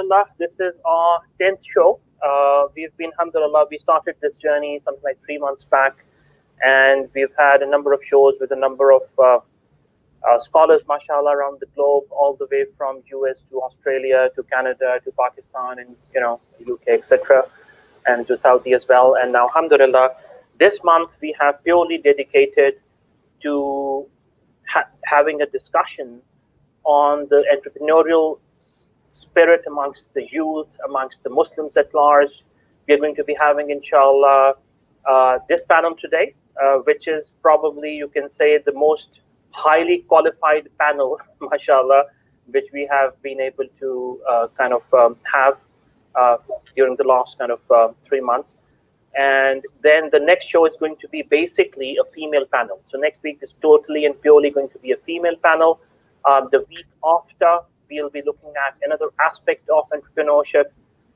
Alhamdulillah, this is our 10th show. We've been, alhamdulillah, we started this journey something like 3 months back, and we've had a number of shows with a number of scholars, mashallah, around the globe, all the way from US to Australia to Canada to Pakistan and, UK, etc., and to Saudi as well. And now, alhamdulillah, this month we have purely dedicated to having a discussion on the entrepreneurial spirit amongst the youth, amongst the Muslims at large. We're going to be having, inshallah, this panel today, which is probably, you can say, the most highly qualified panel, mashallah, which we have been able to have during the last 3 months. And then the next show is going to be basically a female panel. So next week is totally and purely going to be a female panel. The week after, we'll be looking at another aspect of entrepreneurship.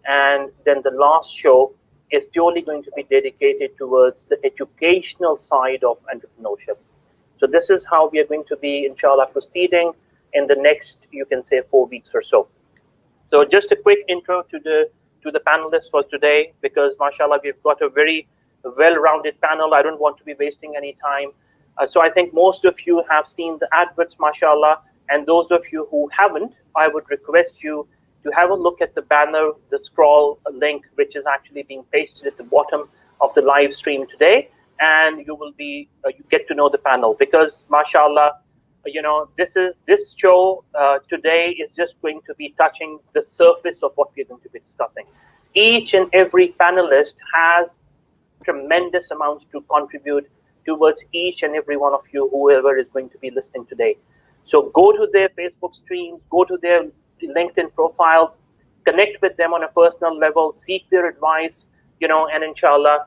And then the last show is purely going to be dedicated towards the educational side of entrepreneurship. So this is how we are going to be, inshallah, proceeding in the next, you can say, 4 weeks or so. So just a quick intro to the panelists for today, because mashallah, we've got a very well-rounded panel. I don't want to be wasting any time. So I think most of you have seen the adverts, mashallah, and those of you who haven't, I would request you to have a look at the banner, the scroll link, which is actually being pasted at the bottom of the live stream today, and you will be, you get to know the panel, because mashallah, this show today is just going to be touching the surface of what we're going to be discussing. Each and every panelist has tremendous amounts to contribute towards each and every one of you, whoever is going to be listening today. So go to their Facebook streams, go to their LinkedIn profiles, connect with them on a personal level, seek their advice, and inshallah,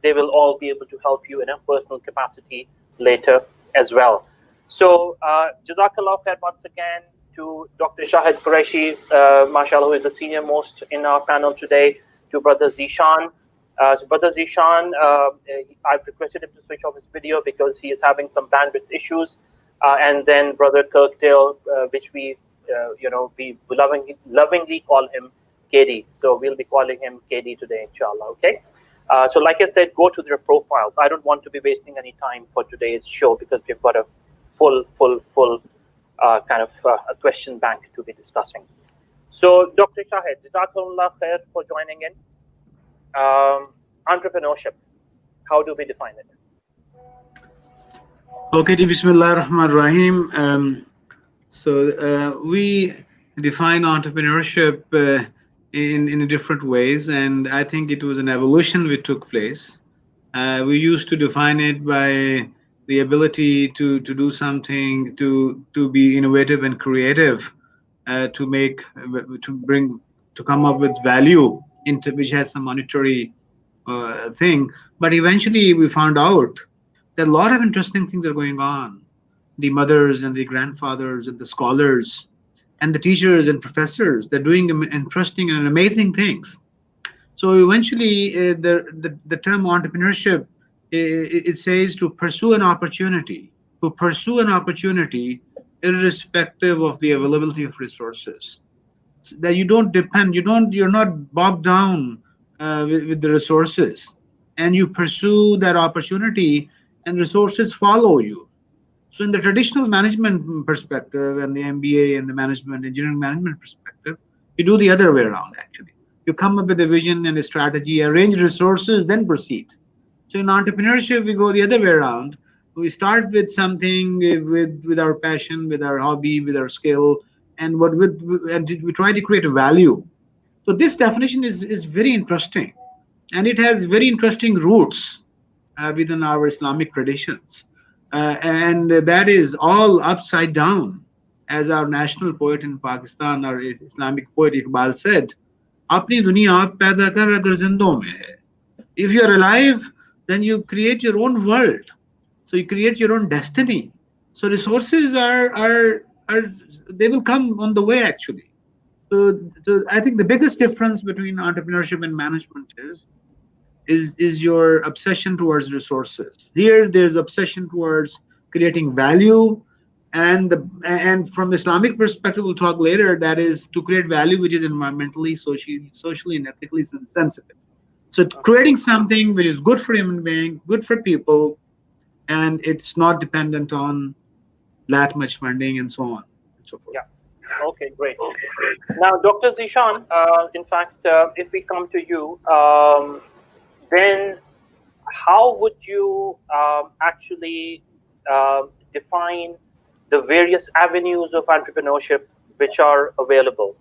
they will all be able to help you in a personal capacity later as well. So, Jazakallah khair once again to Dr. Shahid Qureshi, mashallah, who is the senior most in our panel today, to Brother Zeeshan. So Brother Zeeshan, I've requested him to switch off his video because he is having some bandwidth issues. And then Brother Kirk-Dale, which we lovingly call him KD. So we'll be calling him KD today, inshallah, okay? So like I said, go to their profiles. I don't want to be wasting any time for today's show because we've got a full a question bank to be discussing. So Dr. Shahid, Jazakallah khair for joining in. Entrepreneurship, how do we define it? Okay, Bismillah ar-Rahman ar-Rahim. So we define entrepreneurship in different ways, and I think it was an evolution which took place. We used to define it by the ability to do something, to be innovative and creative, to come up with value into which has some monetary thing. But eventually we found out that a lot of interesting things are going on. The mothers and the grandfathers and the scholars and the teachers and professors, they're doing interesting and amazing things. So eventually the term entrepreneurship, it says to pursue an opportunity, irrespective of the availability of resources. So that you don't depend, you're not bogged down with the resources, and you pursue that opportunity and resources follow you. So in the traditional management perspective and the MBA and the engineering management perspective, you do the other way around actually. You come up with a vision and a strategy, arrange resources, then proceed. So in entrepreneurship, we go the other way around. We start with something with our passion, with our hobby, with our skill, and we try to create a value. So this definition is very interesting, and it has very interesting roots within our Islamic traditions. And that is all upside down. As our national poet in Pakistan, our Islamic poet Iqbal said, "Apni duniya aap paida kar agar zindon mein hai." If you are alive, then you create your own world. So you create your own destiny. So resources they will come on the way actually. So I think the biggest difference between entrepreneurship and management is your obsession towards resources. Here, there's obsession towards creating value, And from Islamic perspective, we'll talk later, that is to create value which is environmentally, socially and ethically sensitive. So creating something which is good for human beings, good for people, and it's not dependent on that much funding and so on and so forth. Yeah. Okay, great. Now, Dr. Zeeshan, in fact, if we come to you, then how would you actually define the various avenues of entrepreneurship which are available?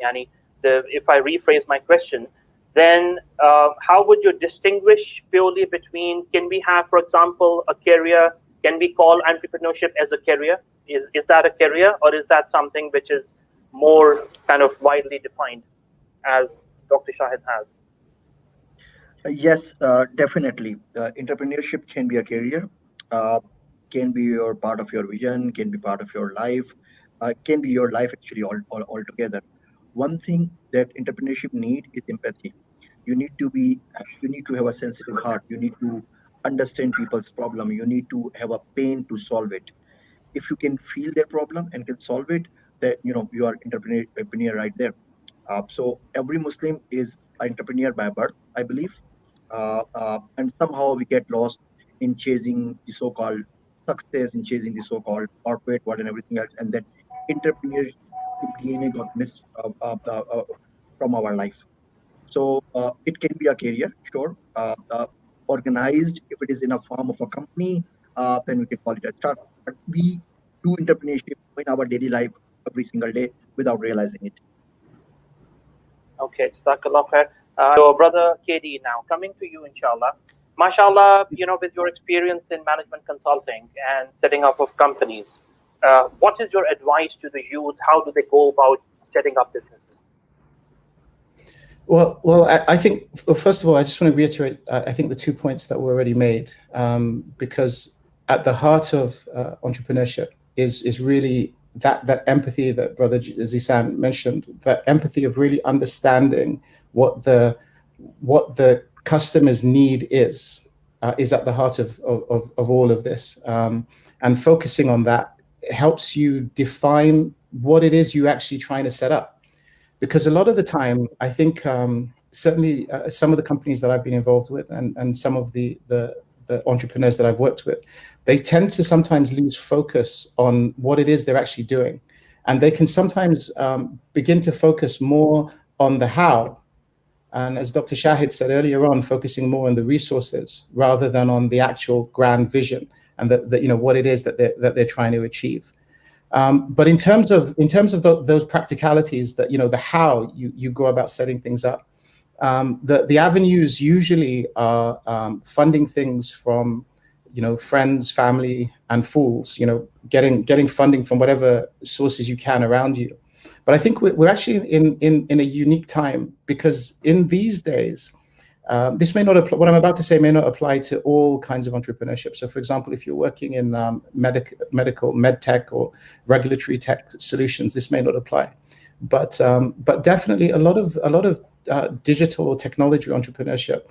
Yani, if I rephrase my question, then how would you distinguish purely between, can we have, for example, a career, can we call entrepreneurship as a career? Is that a career, or is that something which is more kind of widely defined, as Dr. Shahid has? Yes, definitely. Entrepreneurship can be a career, uh, can be your part of your vision, can be part of your life, can be your life actually altogether. One thing that entrepreneurship need is empathy. You need to be, you need to have a sensitive heart. You need to understand people's problem. You need to have a pain to solve it. If you can feel their problem and can solve it, that you are entrepreneur right there. So every Muslim is an entrepreneur by birth, I believe, and somehow we get lost in chasing the so-called success, in chasing the so-called corporate world and everything else, and that entrepreneurship DNA got missed from our life. So it can be a career, sure. Organized, if it is in a form of a company, then we can call it a startup. But we do entrepreneurship in our daily life every single day without realizing it. Okay, Jazakallah khair. Your brother KD, now coming to you, inshallah. MashaAllah, with your experience in management consulting and setting up of companies, what is your advice to the youth? How do they go about setting up businesses? Well, I think, first of all, I just want to reiterate, I think the 2 points that were already made, because at the heart of entrepreneurship is really that empathy that Brother Zeeshan mentioned, that empathy of really understanding what the customer's need is at the heart of all of this, and focusing on that helps you define what it is you're actually trying to set up. Because a lot of the time, I think certainly some of the companies that I've been involved with and some of the entrepreneurs that I've worked with, they tend to sometimes lose focus on what it is they're actually doing. And they can sometimes begin to focus more on the how. And as Dr. Shahid said earlier on, focusing more on the resources rather than on the actual grand vision and what it is that they're trying to achieve. But in terms of those practicalities, that the how you go about setting things up, the avenues usually are funding things from friends, family, and fools. Getting funding from whatever sources you can around you. But I think we're actually in a unique time, because in these days, this may not apply, what I'm about to say may not apply to all kinds of entrepreneurship. So, for example, if you're working in medical, med tech, or regulatory tech solutions, this may not apply. But definitely a lot of digital or technology entrepreneurship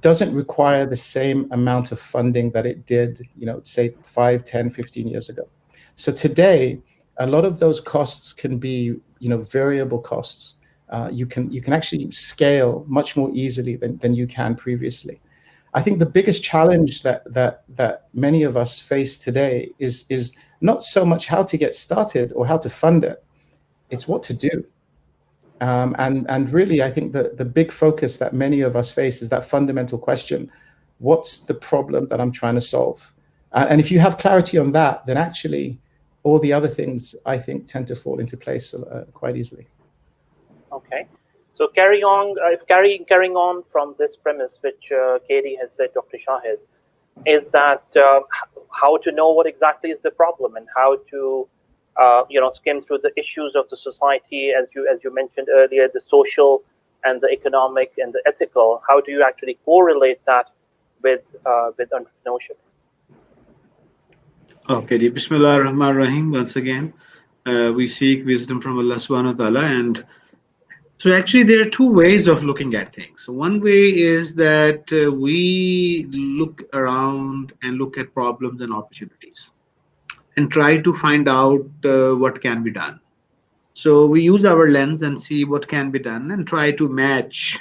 doesn't require the same amount of funding that it did, say 5, 10, 15 years ago. So today, a lot of those costs can be, variable costs. You can actually scale much more easily than you can previously. I think the biggest challenge that many of us face today is not so much how to get started or how to fund it. It's what to do. And really, I think the big focus that many of us face is that fundamental question: what's the problem that I'm trying to solve? And if you have clarity on that, then actually all the other things, I think, tend to fall into place quite easily. Okay, so carrying on from this premise, which Katie has said, Dr. Shahid, is that how to know what exactly is the problem and how to skim through the issues of the society, as you mentioned earlier, the social and the economic and the ethical. How do you actually correlate that with entrepreneurship? Okay, Bismillah ar-Rahman ar-Rahim. Once again, we seek wisdom from Allah subhanahu wa ta'ala. And so actually there are two ways of looking at things. So one way is that we look around and look at problems and opportunities. and try to find out what can be done. So we use our lens and see what can be done and try to match.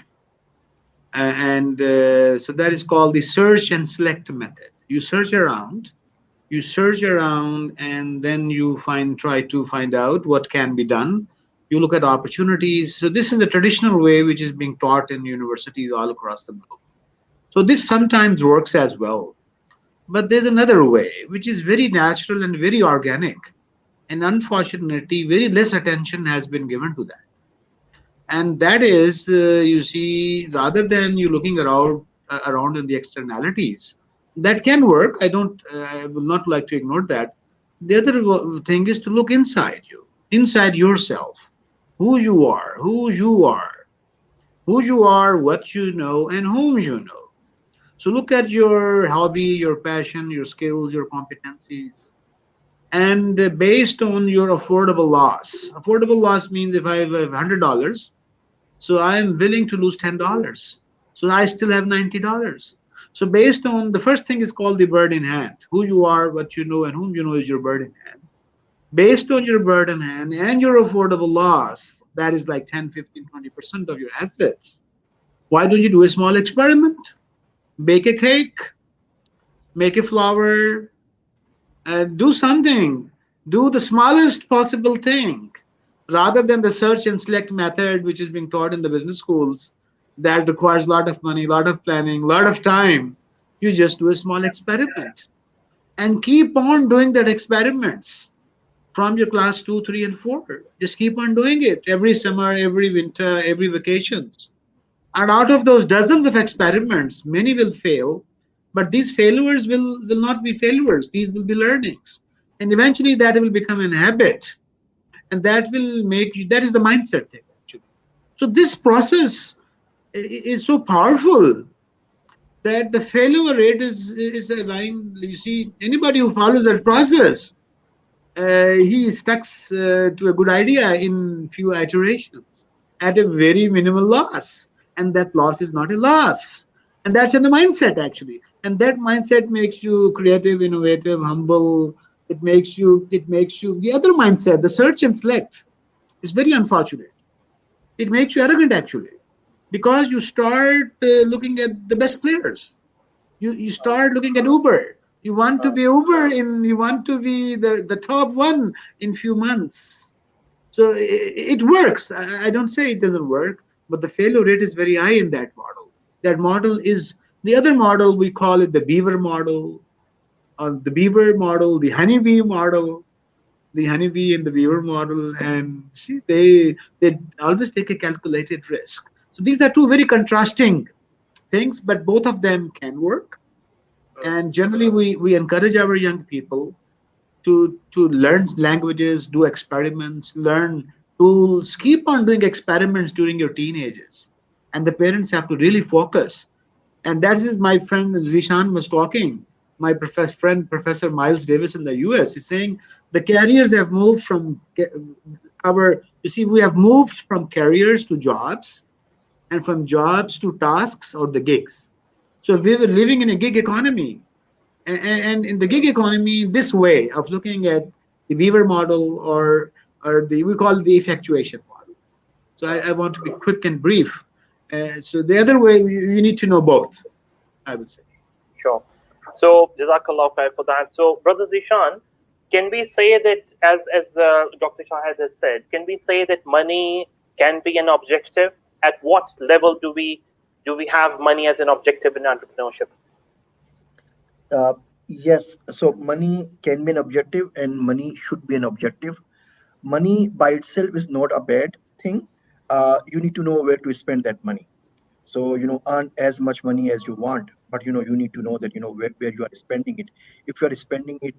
And so that is called the search and select method. You search around, and then you try to find out what can be done. You look at opportunities. So this is the traditional way which is being taught in universities all across the globe. So this sometimes works as well. But there's another way which is very natural and very organic. And unfortunately, very less attention has been given to that. And that is, you see, rather than you looking around in the externalities, that can work. I will not like to ignore that. The other thing is to look inside you, inside yourself, who you are, what you know, and whom you know. So look at your hobby, your passion, your skills, your competencies, and based on your affordable loss. Affordable loss means if I have $100, so I am willing to lose $10. So I still have $90. So based on the first thing is called the bird in hand. Who you are, what you know, and whom you know is your bird in hand. Based on your bird in hand and your affordable loss, that is like 10, 15, 20% of your assets. Why don't you do a small experiment? Bake a cake, make a flower, do something. Do the smallest possible thing rather than the search and select method which is being taught in the business schools that requires a lot of money, a lot of planning, a lot of time. You just do a small experiment and keep on doing that experiments from your class 2, 3, and 4. Just keep on doing it every summer, every winter, every vacations. And out of those dozens of experiments, many will fail, but these failures will not be failures. These will be learnings. And eventually that will become an habit. And that will make you, that is the mindset thing, actually. So this process is so powerful that the failure rate is a line. You see, anybody who follows that process, he stuck to a good idea in few iterations at a very minimal loss. And that loss is not a loss. And that's in the mindset, actually. And that mindset makes you creative, innovative, humble. The other mindset, the search and select, is very unfortunate. It makes you arrogant, actually, because you start looking at the best players. You start looking at Uber. You want to be you want to be the top one in few months. So it works. I don't say it doesn't work, but the failure rate is very high in that model. That model is the other model. We call it the beaver model, the honeybee model, the honeybee and the beaver model. And see, they always take a calculated risk. So these are two very contrasting things, but both of them can work. And generally, we encourage our young people to learn languages, do experiments, learn tools, keep on doing experiments during your teenagers. And the parents have to really focus. And that is my friend Zeeshan was talking. My friend Professor Miles Davis in the US is saying the carriers have moved from we have moved from careers to jobs, and from jobs to tasks or the gigs. So we were living in a gig economy. And in the gig economy, this way of looking at the Beaver model or we call it the effectuation model. So I want to be quick and brief. So the other way, you need to know both, I would say. Sure. So Jazakallah khair for that. So Brother Zeeshan, can we say that as Dr. Shahid has said, can we say that money can be an objective? At what level do we have money as an objective in entrepreneurship? Yes, so money can be an objective and money should be an objective. Money by itself is not a bad thing. You need to know where to spend that money. So, earn as much money as you want, but, you need to know that, where you are spending it. If you are spending it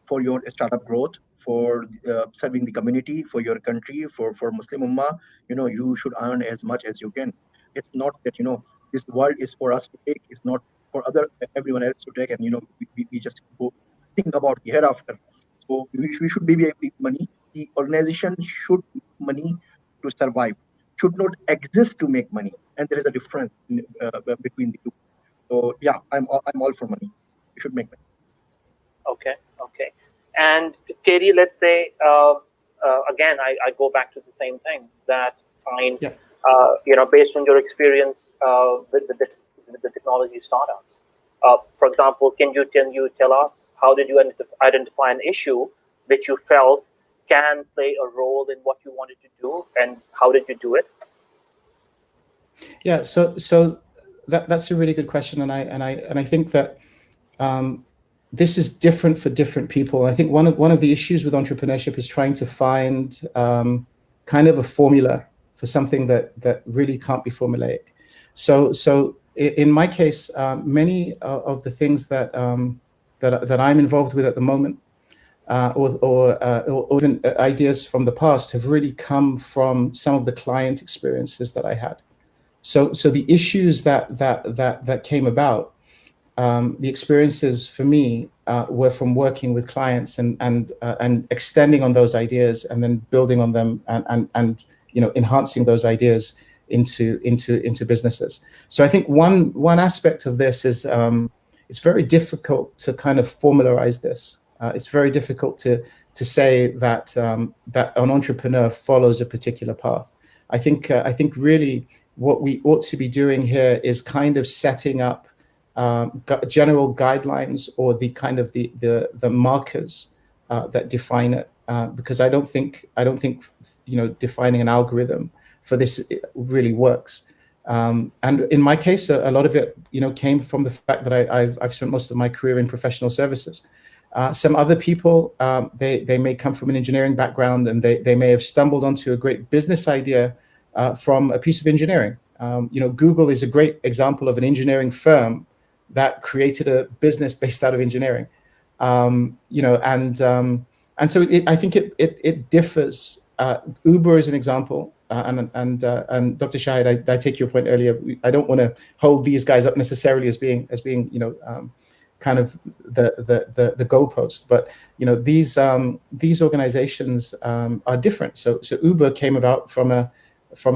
for your startup growth, for serving the community, for your country, for Muslim Ummah, you should earn as much as you can. It's not that, this world is for us to take. It's not for everyone else to take. And, we just go think about the hereafter. So we should be making money. The organization should make money to survive, should not exist to make money. And there is a difference between the two. So yeah, I'm all for money. You should make money. Okay. And Katie, let's say, again, I go back to the same thing that fine, Yeah. Based on your experience with the technology startups, for example, can you tell us how did you identify an issue which you felt can play a role in what you wanted to do, and how did you do it? Yeah, so that's a really good question, and I think that this is different for different people. I think one of the issues with entrepreneurship is trying to find kind of a formula for something that really can't be formulaic. So in my case, many of the things that I'm involved with at the moment, or even ideas from the past, have really come from some of the client experiences that I had. So the issues that came about, the experiences for me were from working with clients and extending on those ideas, and then building on them, and enhancing those ideas into businesses. So I think one aspect of this is it's very difficult to kind of formalize this. It's very difficult to say that that an entrepreneur follows a particular path. I think really what we ought to be doing here is kind of setting up general guidelines, or the kind of the markers that define it, because I don't think defining an algorithm for this really works. And in my case, a lot of it came from the fact that I've spent most of my career in professional services. Some other people, they may come from an engineering background, and they may have stumbled onto a great business idea from a piece of engineering. Google is a great example of an engineering firm that created a business based out of engineering. And so I think it differs. Uber is an example, and Dr. Shahid, I take your point earlier. I don't want to hold these guys up necessarily as being kind of the goalpost, but these organizations are different. So Uber came about from a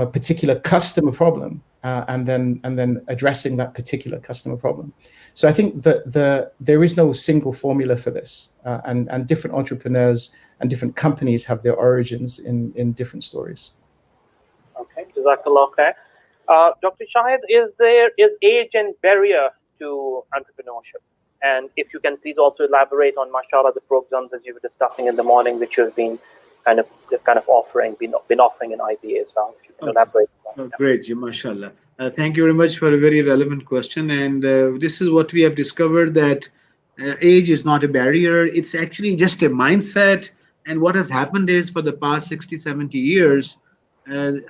particular customer problem, and then addressing that particular customer problem. So I think that there is no single formula for this, and different entrepreneurs and different companies have their origins in different stories. Okay, Jazakallah khair. Dr. Shahid, is age and barrier to entrepreneurship? And if you can please also elaborate on, mashallah, the programs that you were discussing in the morning, which you've been kind of offering in IBA as well. If you can elaborate on that. Great, mashallah. Thank you very much for a very relevant question. And this is what we have discovered, that age is not a barrier. It's actually just a mindset. And what has happened is, for the past 60, 70 years,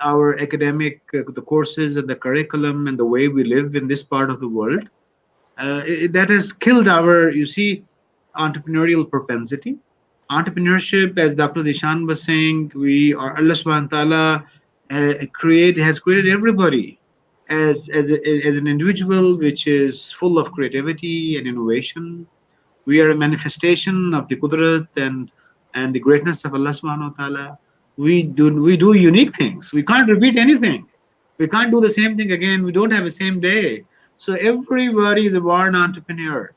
our academic, the courses and the curriculum and the way we live in this part of the world, that has killed our, entrepreneurial propensity. Entrepreneurship, as Dr. Zeeshan was saying, Allah subhanahu wa ta'ala has created everybody as an individual which is full of creativity and innovation. We are a manifestation of the Qudrat and the greatness of Allah subhanahu wa ta'ala. We do unique things. We can't repeat anything. We can't do the same thing again. We don't have the same day. So everybody is a born entrepreneur.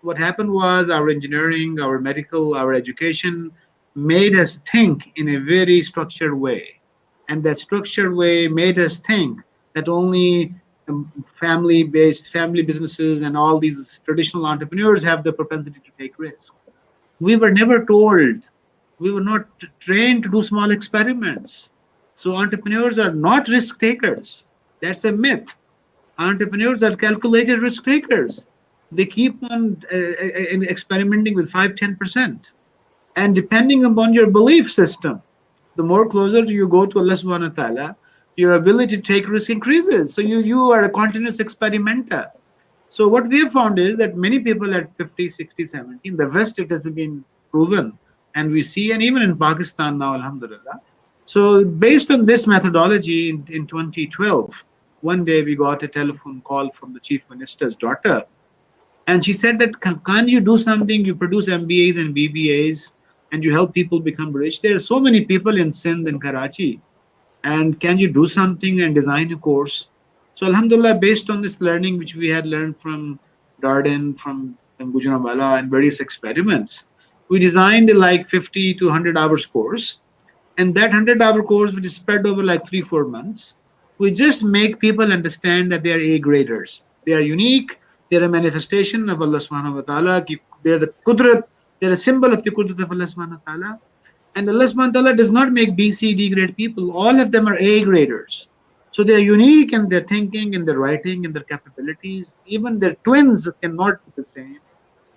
What happened was, our engineering, our medical, our education made us think in a very structured way. And that structured way made us think that only family businesses and all these traditional entrepreneurs have the propensity to take risk. We were never told, we were not trained to do small experiments. So entrepreneurs are not risk takers. That's a myth. Entrepreneurs are calculated risk takers. They keep on experimenting with 5-10%. And depending upon your belief system, the more closer you go to Allah subhanahu wa ta'ala, your ability to take risk increases. So you are a continuous experimenter. So what we have found is that many people at 50, 60, 70, in the West it has been proven. And we see, and even in Pakistan now, alhamdulillah. So based on this methodology, in 2012, one day we got a telephone call from the Chief Minister's daughter. And she said that, can you do something? You produce MBAs and BBAs, and you help people become rich. There are so many people in Sindh and Karachi. And can you do something and design a course? So alhamdulillah, based on this learning, which we had learned from Darden, from Gujranwala, and various experiments, We designed like 50 to 100 hours course, and that 100-hour course, which is spread over like 3-4 months, we just make people understand that they are A graders. They are unique. They're a manifestation of Allah subhanahu wa ta'ala. They're the Qudrat. They're a symbol of the Qudrat of Allah subhanahu wa ta'ala. And Allah subhanahu wa ta'ala does not make B, C, D grade people. All of them are A graders. So they're unique in their thinking, in their writing, in their capabilities. Even their twins cannot be the same.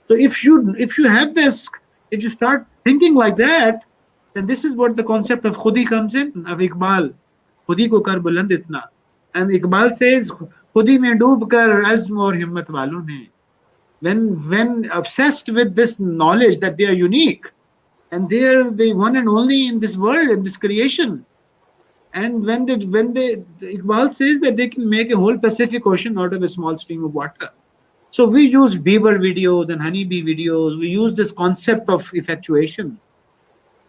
So if you have this, if you start thinking like that, then this is what the concept of khudi comes in, of Iqbal. Khudi ko kar buland itna. And Iqbal says, khudi mein doob kar azm aur himmat walon ne. When obsessed with this knowledge that they are unique, and they're the one and only in this world, in this creation. And when Iqbal says that they can make a whole Pacific Ocean out of a small stream of water. So we use beaver videos and honeybee videos. We use this concept of effectuation.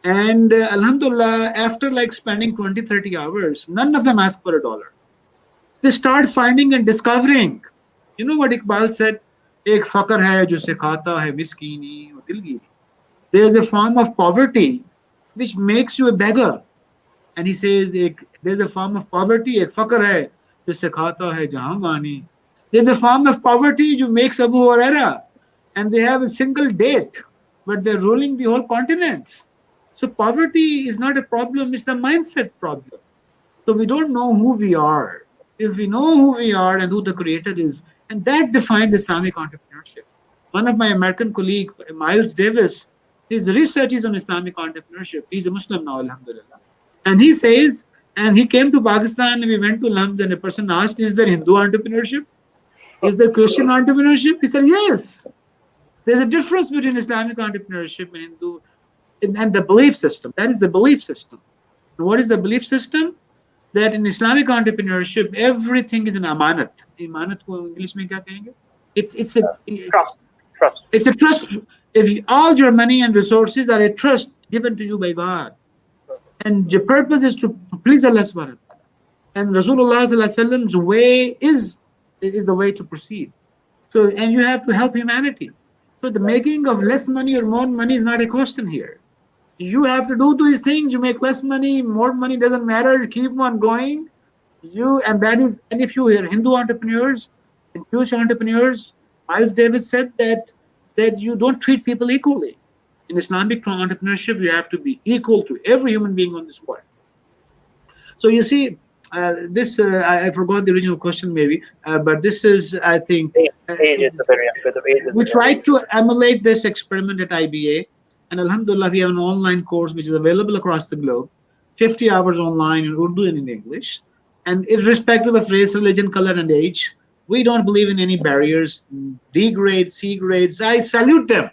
And alhamdulillah, after like spending 20-30 hours, none of them ask for $1. They start finding and discovering. You know what Iqbal said? Ek fakr hai jo sikhata hai miskini aur dilgiri. There is a form of poverty which makes you a beggar. And he says, there's a form of poverty, ek fakr hai jo sikhata hai jahanwani. There's a form of poverty which makes Abu Huraira. And they have a single date, but they're ruling the whole continents. So poverty is not a problem, it's the mindset problem. So we don't know who we are. If we know who we are and who the creator is, and that defines Islamic entrepreneurship. One of my American colleagues, Miles Davis, his research is on Islamic entrepreneurship. He's a Muslim now, alhamdulillah. And he says, and he came to Pakistan and we went to lunch and a person asked, is there Hindu entrepreneurship? Is there Christian entrepreneurship? He said, yes. There's a difference between Islamic entrepreneurship and Hindu and the belief system. That is the belief system. And what is the belief system? That in Islamic entrepreneurship, everything is an amanat. Amanat ko English mein kya kahenge? It's a Trust. It's a trust. All your money and resources are a trust given to you by God. And the purpose is to please Allah subhanahu wa ta'ala. And Rasulullah sallallahu alaihi wasallam's way is the way to proceed. So, and you have to help humanity. So the making of less money or more money is not a question here. You have to do these things. You make less money, more money, doesn't matter. Keep on going. And if you hear Hindu entrepreneurs, Jewish entrepreneurs, Miles Davis said that you don't treat people equally. In Islamic entrepreneurship, you have to be equal to every human being on this world. So you see, I forgot the original question maybe, but this is, I think, we tried to emulate this experiment at IBA, and alhamdulillah, we have an online course which is available across the globe, 50 hours online in Urdu and in English, and irrespective of race, religion, color, and age, we don't believe in any barriers, D grades, C grades. I salute them.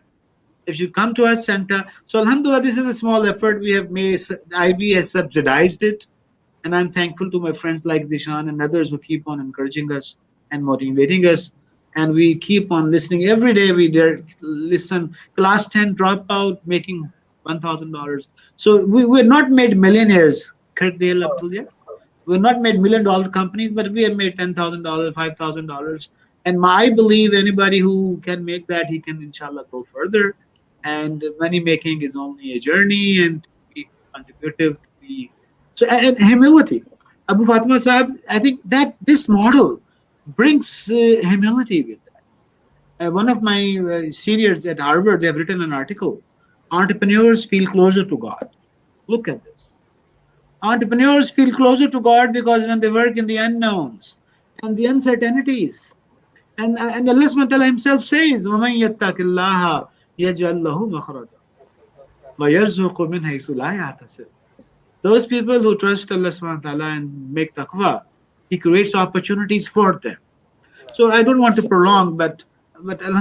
If you come to our center, so alhamdulillah, this is a small effort we have made. IB has subsidized it, and I'm thankful to my friends like Zeeshan and others who keep on encouraging us and motivating us. And we keep on listening every day. We listen. Class 10 dropout making $1,000. So we're not made millionaires. Kirk-Dale, we're not made $1 million companies, but we have made $10,000, $5,000. And I believe anybody who can make that, he can inshallah go further. And money making is only a journey, and to be contributive, to be and humility. Abu Fatima Sahib, I think that this model brings humility with that. One of my seniors at Harvard, they have written an article. Entrepreneurs feel closer to God. Look at this. Entrepreneurs feel closer to God because when they work in the unknowns and the uncertainties, and Allah subhanahu wa ta'ala himself says, وَمَنْ يَتَّقِ اللَّهَ يَجْعَلْ لَهُ مَخْرَجًا وَيَرْزُقْهُ مِنْ حَيْثُ لَا يَحْتَسِبُ. Those people who trust Allah subhanahu wa ta'ala and make taqwa, He creates opportunities for them. So I don't want to prolong, but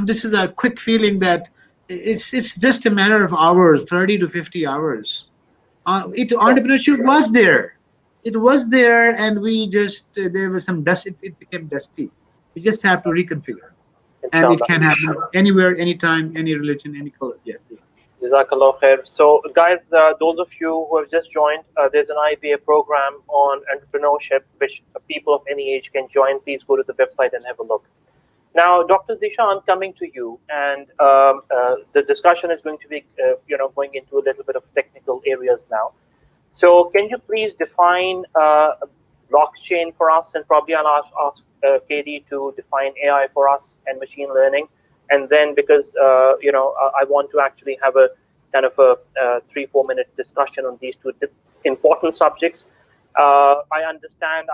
this is a quick feeling that it's just a matter of hours, 30 to 50 hours. Entrepreneurship was there. It was there, and we just, there was some dust, it became dusty. We just have to reconfigure. And it can happen anywhere, anytime, any religion, any color. Yeah. Jazakallah khair. So guys, those of you who have just joined, there's an IBA program on entrepreneurship, which people of any age can join. Please go to the website and have a look. Now, Dr. Zeeshan, coming to you, and the discussion is going to be, going into a little bit of technical areas now. So, can you please define blockchain for us, and probably I'll ask Katie to define AI for us and machine learning, and then because I want to actually have a kind of a 3-4 minute discussion on these two important subjects. I understand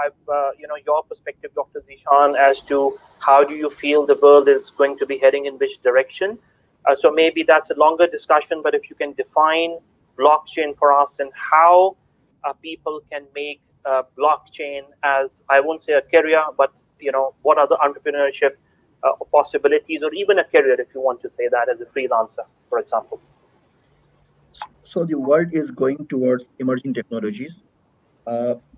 your perspective, Dr. Zeeshan, as to how do you feel the world is going to be heading in which direction. So maybe that's a longer discussion, but if you can define blockchain for us and how people can make blockchain as, I won't say a career, but what are the entrepreneurship possibilities, or even a career if you want to say that, as a freelancer, for example. So the world is going towards emerging technologies.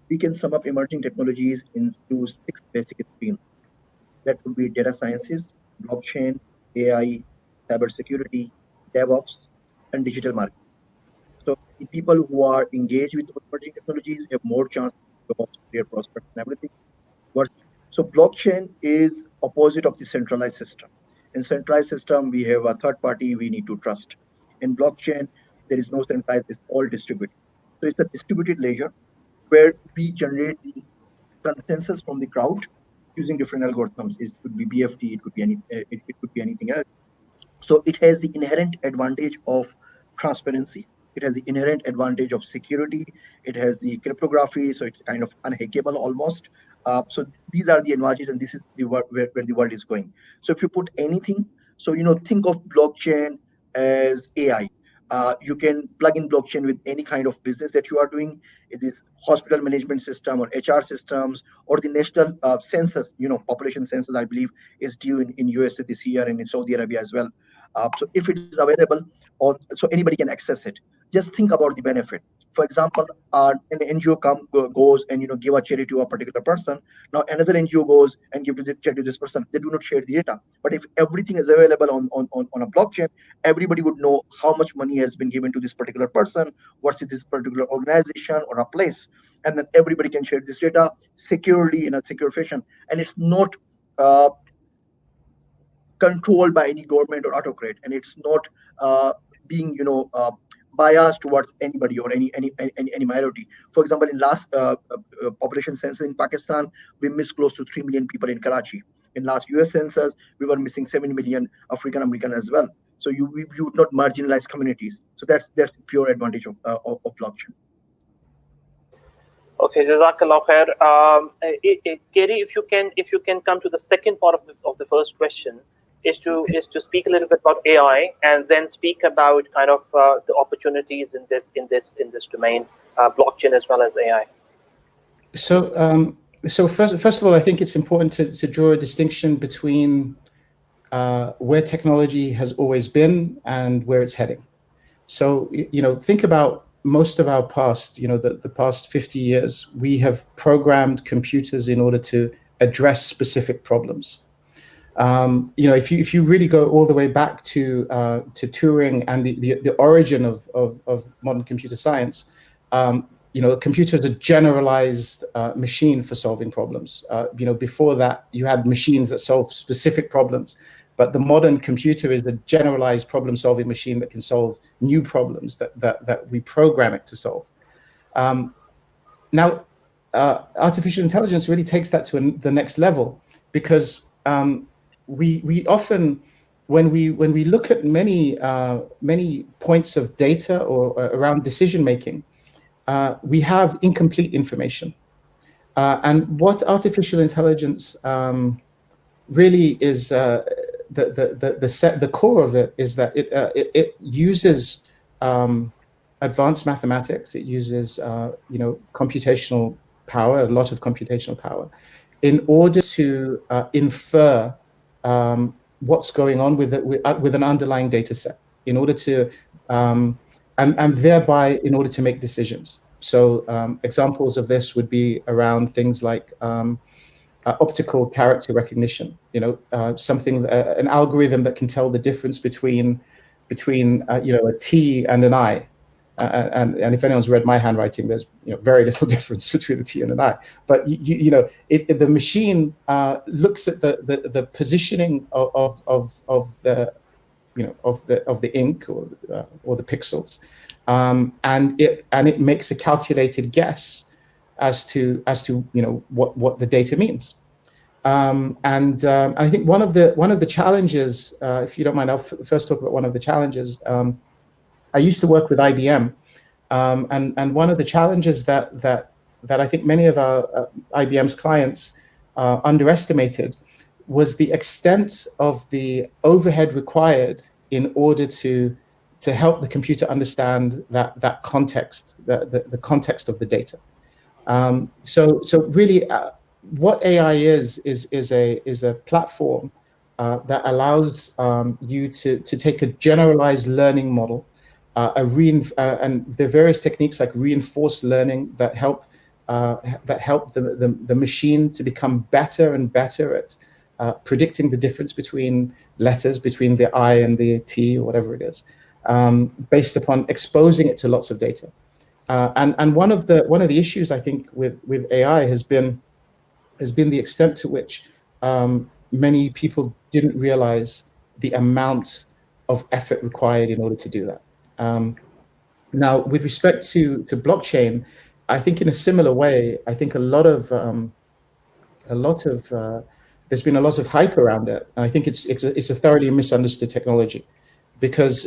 We can sum up emerging technologies into 6 basic streams. That would be data sciences, blockchain, AI, cybersecurity, DevOps, and digital marketing. So the people who are engaged with those emerging technologies have more chance of career prospects and everything. So blockchain is opposite of the centralized system. In centralized system, we have a third party we need to trust. In blockchain, there is no centralized, it's all distributed. So it's a distributed ledger where we generate the consensus from the crowd using different algorithms. It could be BFT, it could be anything else. So it has the inherent advantage of transparency. It has the inherent advantage of security. It has the cryptography, so it's kind of unhackable almost. So these are the advantages, and this is where the world is going. So if you put anything, so think of blockchain as AI. You can plug in blockchain with any kind of business that you are doing. It is hospital management system or HR systems or the national census, population census, I believe, is due in USA this year and in Saudi Arabia as well. So if it is available, so anybody can access it. Just think about the benefit. For example, an NGO goes and give a charity to a particular person. Now another NGO goes and give the charity to this person. They do not share the data. But if everything is available on a blockchain, everybody would know how much money has been given to this particular person, what's this particular organization or a place, and then everybody can share this data securely in a secure fashion, and it's not controlled by any government or autocrat, and it's not being biased towards anybody or any minority. For example, in last population census in Pakistan, we missed close to 3 million people in Karachi. In last US census, we were missing 7 million African American as well. So you would not marginalize communities. So that's pure advantage of blockchain. Okay, Jazakallah khair. Katie, if you can come to the second part of the first question, is to speak a little bit about AI, and then speak about kind of the opportunities in this domain, blockchain as well as AI. So first of all, I think it's important to draw a distinction between where technology has always been and where it's heading. So think about most of our past, the past 50 years, we have programmed computers in order to address specific problems. If you really go all the way back to Turing and the origin of modern computer science, a computer is a generalized machine for solving problems. Before that, you had machines that solve specific problems, but the modern computer is a generalized problem-solving machine that can solve new problems that we program it to solve. Now, artificial intelligence really takes that to the next level, because we often, when we look at many points of data or around decision making, we have incomplete information. And what artificial intelligence really is, the core of it is that it uses advanced mathematics. It uses computational power, a lot of computational power, in order to infer what's going on with an underlying data set, in order to and thereby in order to make decisions. So examples of this would be around things like optical character recognition. An algorithm that can tell the difference between a T and an I. and if anyone's read my handwriting, there's very little difference between the T and an I. But the machine looks at the positioning of the of the ink or the pixels, and it makes a calculated guess as to what the data means. I think one of the challenges, if you don't mind, I'll first talk about one of the challenges. I used to work with IBM, and one of the challenges that I think many of our IBM's clients underestimated was the extent of the overhead required in order to help the computer understand that context, the context of the data. So really, what AI is a platform that allows you to take a generalized learning model, and the various techniques like reinforced learning that help the machine to become better and better at predicting the difference between letters, between the I and the T or whatever it is, based upon exposing it to lots of data. And one of the issues I think with AI has been the extent to which many people didn't realize the amount of effort required in order to do that. Now, with respect to blockchain, I think in a similar way, I think there's been a lot of hype around it. And I think it's a thoroughly misunderstood technology, because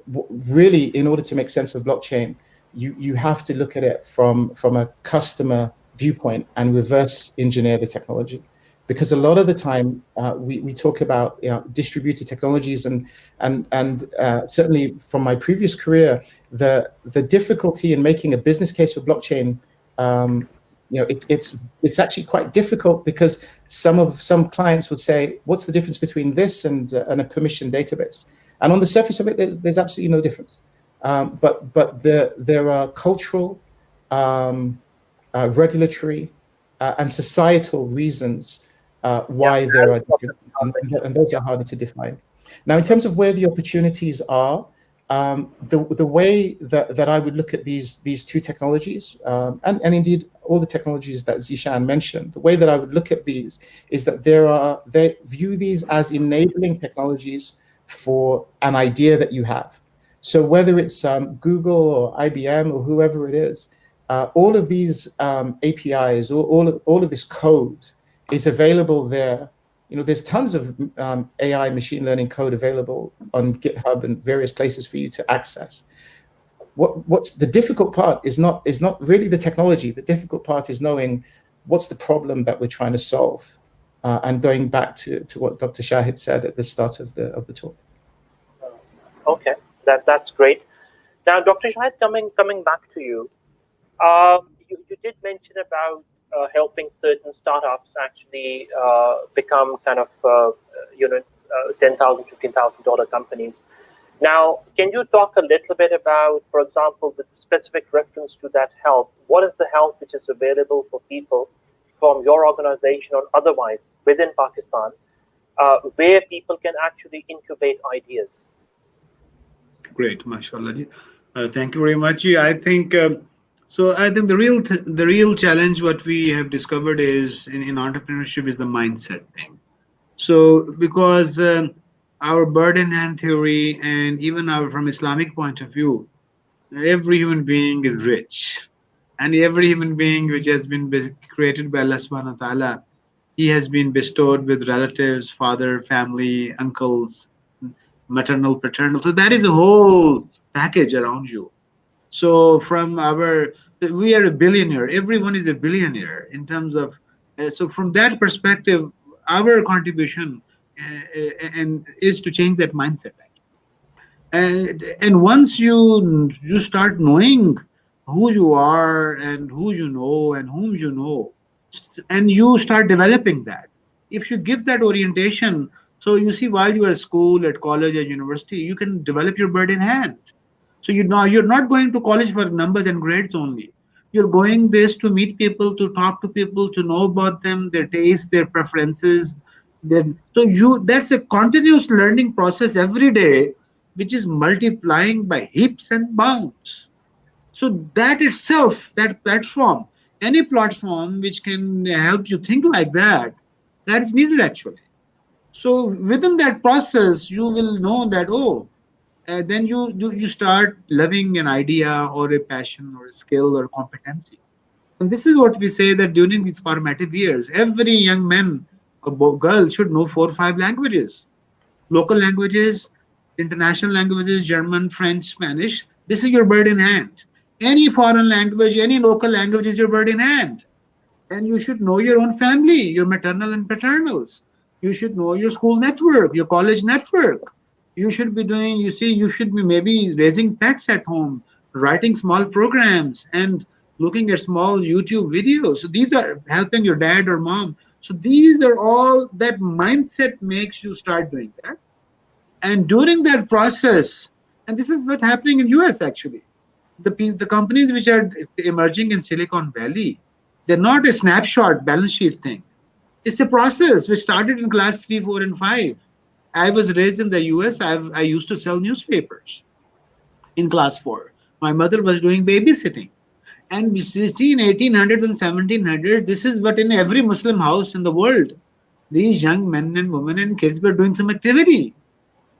really, in order to make sense of blockchain, you have to look at it from a customer viewpoint and reverse engineer the technology. Because a lot of the time we talk about distributed technologies, and certainly from my previous career, the difficulty in making a business case for blockchain, it's actually quite difficult, because some clients would say, what's the difference between this and a permission database? And on the surface of it, there's absolutely no difference. But there are cultural, regulatory, and societal reasons why there are differences, and those are harder to define. Now, in terms of where the opportunities are, the way that I would look at these two technologies, and indeed all the technologies that Zeeshan mentioned, the way that I would look at these is that they view these as enabling technologies for an idea that you have. So whether it's Google or IBM or whoever it is, all of these APIs, all of this code is available there. There's tons of AI machine learning code available on GitHub and various places for you to access. What's the difficult part is not really the technology. The difficult part is knowing what's the problem that we're trying to solve, and going back to what Dr. Shahid said at the start of the talk. Okay, that's great. Now, Dr. Shahid, coming back to you, you did mention about helping certain startups actually become kind of $10,000, $15,000 companies. Now, can you talk a little bit about, for example, with specific reference to that help, what is the help which is available for people from your organization or otherwise within Pakistan, where people can actually incubate ideas? Great, mashallah. Thank you very much. I think so. I think the real challenge what we have discovered is in entrepreneurship is the mindset thing. So because our bird in hand theory, and even from Islamic point of view, every human being is rich, and every human being which has been created by Allah subhanahu wa ta'ala, he has been bestowed with relatives, father, family, uncles, maternal, paternal. So that is a whole package around you. So we are a billionaire. Everyone is a billionaire in terms of. So from that perspective, our contribution is to change that mindset. And once you start knowing who you are and who you know and whom you know, and you start developing that, if you give that orientation, so you see, while you are at school, at college, at university, you can develop your bird in hand. So you're not going to college for numbers and grades only. You're going this to meet people, to talk to people, to know about them, their tastes, their preferences. That's a continuous learning process every day, which is multiplying by heaps and bounds. So that itself, that platform, any platform which can help you think like that, that is needed actually. So within that process, you will know that, oh, then you start loving an idea or a passion or a skill or competency. And this is what we say, that during these formative years, every young man or girl should know 4 or 5 languages: local languages, international languages, German, French, Spanish. This is your bird in hand. Any foreign language, any local language is your bird in hand. And you should know your own family, your maternal and paternals. You should know your school network, your college network. You should be doing, you see, you should be maybe raising pets at home, writing small programs, and looking at small YouTube videos. So these are helping your dad or mom. So these are all, that mindset makes you start doing that. And during that process, and this is what's happening in US actually, the companies which are emerging in Silicon Valley, they're not a snapshot balance sheet thing. It's a process which started in class 3, 4, and 5. I was raised in the US. I used to sell newspapers in class 4. My mother was doing babysitting. And you see, in 1800 and 1700, this is what in every Muslim house in the world, these young men and women and kids were doing some activity.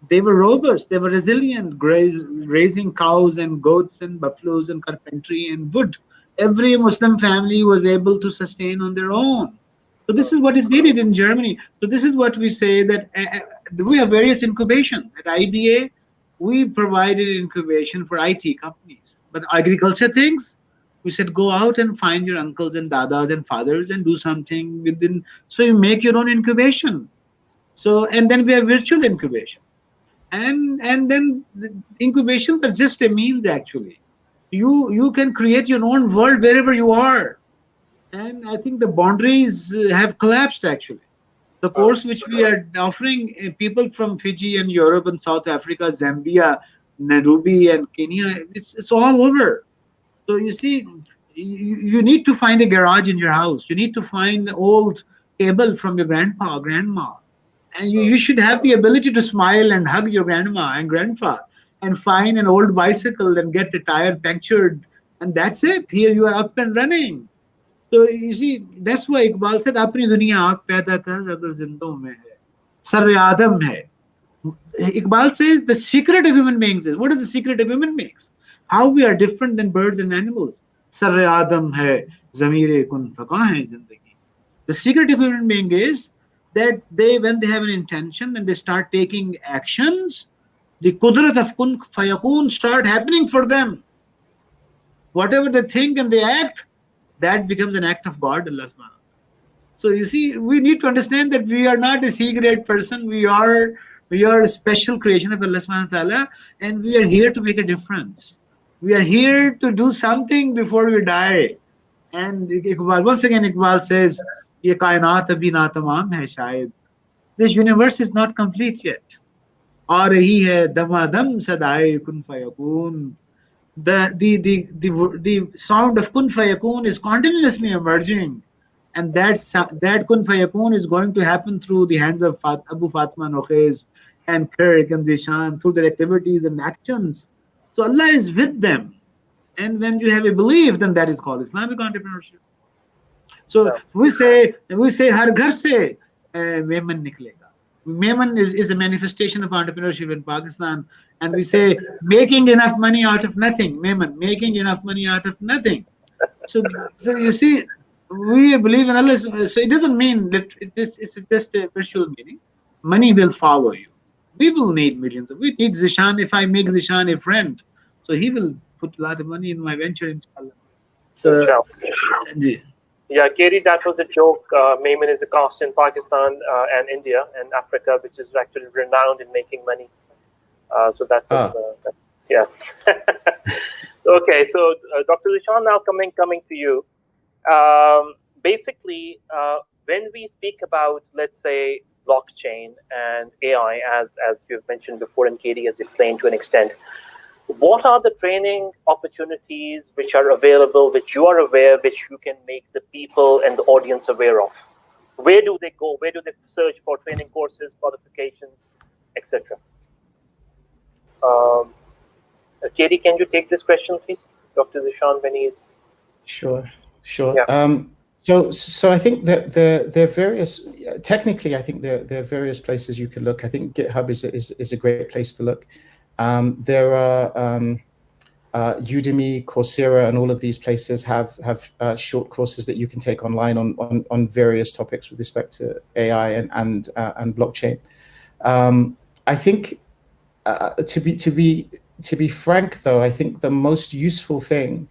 They were robust, they were resilient, raising cows and goats and buffaloes and carpentry and wood. Every Muslim family was able to sustain on their own. So this is what is needed in Germany. So this is what we say, that we have various incubation. At IBA, we provided incubation for IT companies. But agriculture things, we said go out and find your uncles and dadas and fathers and do something within. So you make your own incubation. So, and then we have virtual incubation. And then the incubations are just a means actually. You can create your own world wherever you are. And I think the boundaries have collapsed actually. The course which we are offering, people from Fiji and Europe and South Africa, Zambia, Nairobi and Kenya, it's all over. So you see, you need to find a garage in your house. You need to find old cable from your grandpa or grandma. And you should have the ability to smile and hug your grandma and grandpa and find an old bicycle and get the tire punctured. And that's it. Here you are up and running. So you see, that's why Iqbal said, "Apni duniya aap paida kar agar zindon mein hai. Sarre Adam hai." Iqbal says the secret of human beings is, what is the secret of human beings? How we are different than birds and animals. Sarre Adam hai, zamire kun faka hai zindagi. The secret of human being is that they, when they have an intention and they start taking actions, the kudrat of kun fayakun start happening for them. Whatever they think and they act, that becomes an act of God, Allah Subhanahu. So you see, we need to understand that we are not a C-grade person. We are a special creation of Allah Subhanahu wa Taala, and we are here to make a difference. We are here to do something before we die. And Iqbal, once again, Iqbal says, "Ye kainat abhi na tamam hai shayad." This universe is not complete yet. Aa rahi hai damadam sadaye kun fayakun. The sound of kun fayakun is continuously emerging, and that kun fayakun is going to happen through the hands of Abu Fatma Nokhez and Kirk and Zeeshan, through their activities and actions. So Allah is with them, and when you have a belief, then that is called Islamic entrepreneurship. So we say har ghar se Mehman niklega. Mehman is a manifestation of entrepreneurship in Pakistan. And we say making enough money out of nothing. Mehman, making enough money out of nothing. So you see, we believe in Allah. So it doesn't mean that it's just a virtual meaning. Money will follow you. We will need millions. We need Zeeshan. If I make Zeeshan a friend, so he will put a lot of money in my venture, inshallah. So, yeah, Kerry, that was a joke. Mehman is a caste in Pakistan and India and Africa, which is actually renowned in making money. So that was, yeah. Okay, so Dr. Zeeshan, now coming to you. Basically, when we speak about, let's say, blockchain and AI, as you've mentioned before, and Katie has explained to an extent, what are the training opportunities which are available, which you are aware, which you can make the people and the audience aware of? Where do they go? Where do they search for training courses, qualifications, etc.? Katie, can you take this question, please? Dr. Zeeshan, when he's... Sure. Yeah. So I think that there are various. Technically, I think there are various places you can look. I think GitHub is a great place to look. There are Udemy, Coursera, and all of these places have short courses that you can take online on various topics with respect to AI and blockchain. I think to be frank, though, I think the most useful thing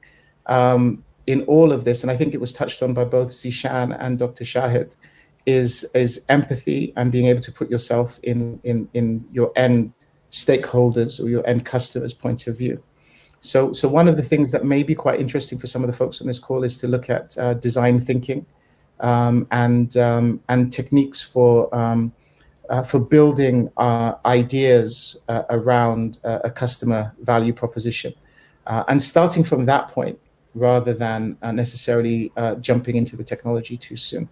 in all of this, and I think it was touched on by both Zeeshan and Dr. Shahid, is empathy and being able to put yourself in your end stakeholders or your end customers' point of view. So one of the things that may be quite interesting for some of the folks on this call is to look at design thinking and techniques for building ideas around a customer value proposition, and starting from that point rather than necessarily jumping into the technology too soon.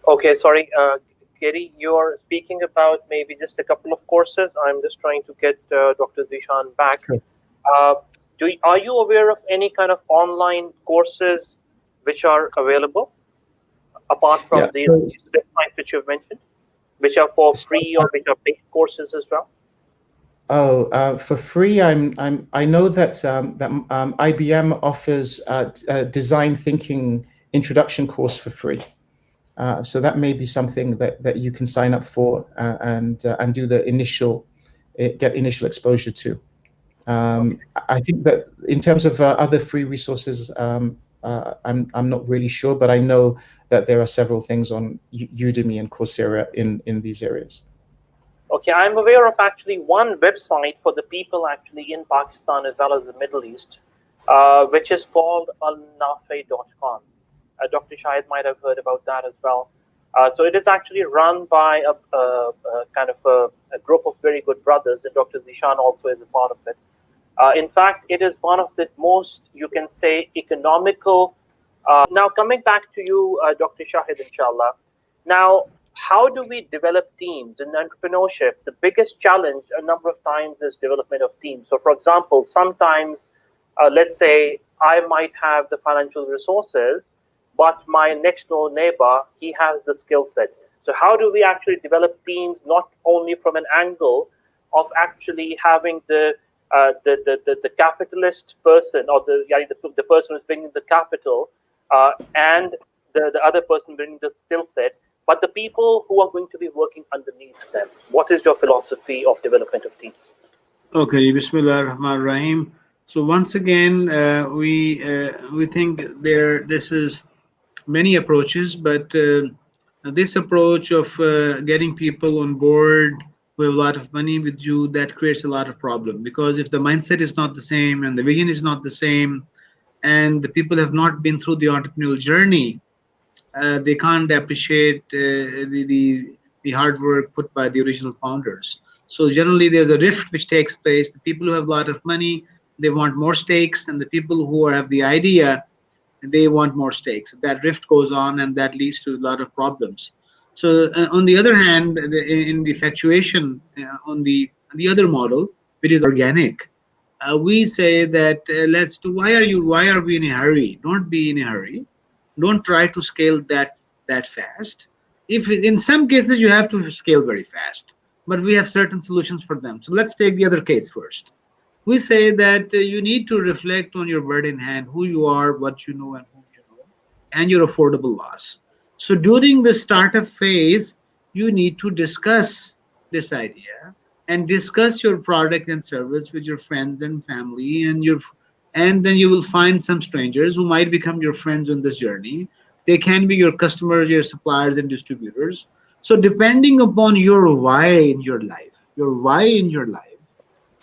Okay, sorry, Gary, you're speaking about maybe just a couple of courses. I'm just trying to get Dr. Zeeshan back. Sure. Are you aware of any kind of online courses which are available, apart from these websites which you've mentioned, which are for free or which are paid courses as well? For free, I know that IBM offers a design thinking introduction course for free. So that may be something that you can sign up for and do the get initial exposure to. I think that in terms of other free resources, I'm not really sure, but I know that there are several things on Udemy and Coursera in these areas. Okay, I'm aware of actually one website for the people actually in Pakistan as well as the Middle East, which is called alnafe.com. Dr. Shahid might have heard about that as well. So it is actually run by a kind of a group of very good brothers, and Dr. Zeeshan also is a part of it. In fact, it is one of the most, you can say, economical. Now, coming back to you, Dr. Shahid, inshallah. Now, how do we develop teams in entrepreneurship? The biggest challenge a number of times is development of teams. So, for example, sometimes, let's say I might have the financial resources, but my next door neighbor, he has the skill set. So how do we actually develop teams, not only from an angle of actually having the capitalist person or the person who's bringing the capital and the other person bringing the skill set, but the people who are going to be working underneath them? What is your philosophy of development of teams? Okay, Bismillah ar-Rahman ar-Rahim. So once again, we think this is many approaches, but this approach of getting people on board who have a lot of money with you, that creates a lot of problem, because if the mindset is not the same and the vision is not the same and the people have not been through the entrepreneurial journey, they can't appreciate the hard work put by the original founders. So generally there's a rift which takes place. The people who have a lot of money, they want more stakes, and the people who have the idea, they want more stakes. That rift goes on, and that leads to a lot of problems. So on the other hand, in the effectuation, on the other model, which is organic, we say that let's do. Why are we in a hurry? Don't be in a hurry. Don't try to scale that fast. If in some cases you have to scale very fast, but we have certain solutions for them. So let's take the other case first. We say that you need to reflect on your bird in hand, who you are, what you know, and whom you know, and your affordable loss. So during the startup phase, you need to discuss this idea and discuss your product and service with your friends and family, and then you will find some strangers who might become your friends on this journey. They can be your customers, your suppliers, and distributors. So depending upon your why in your life,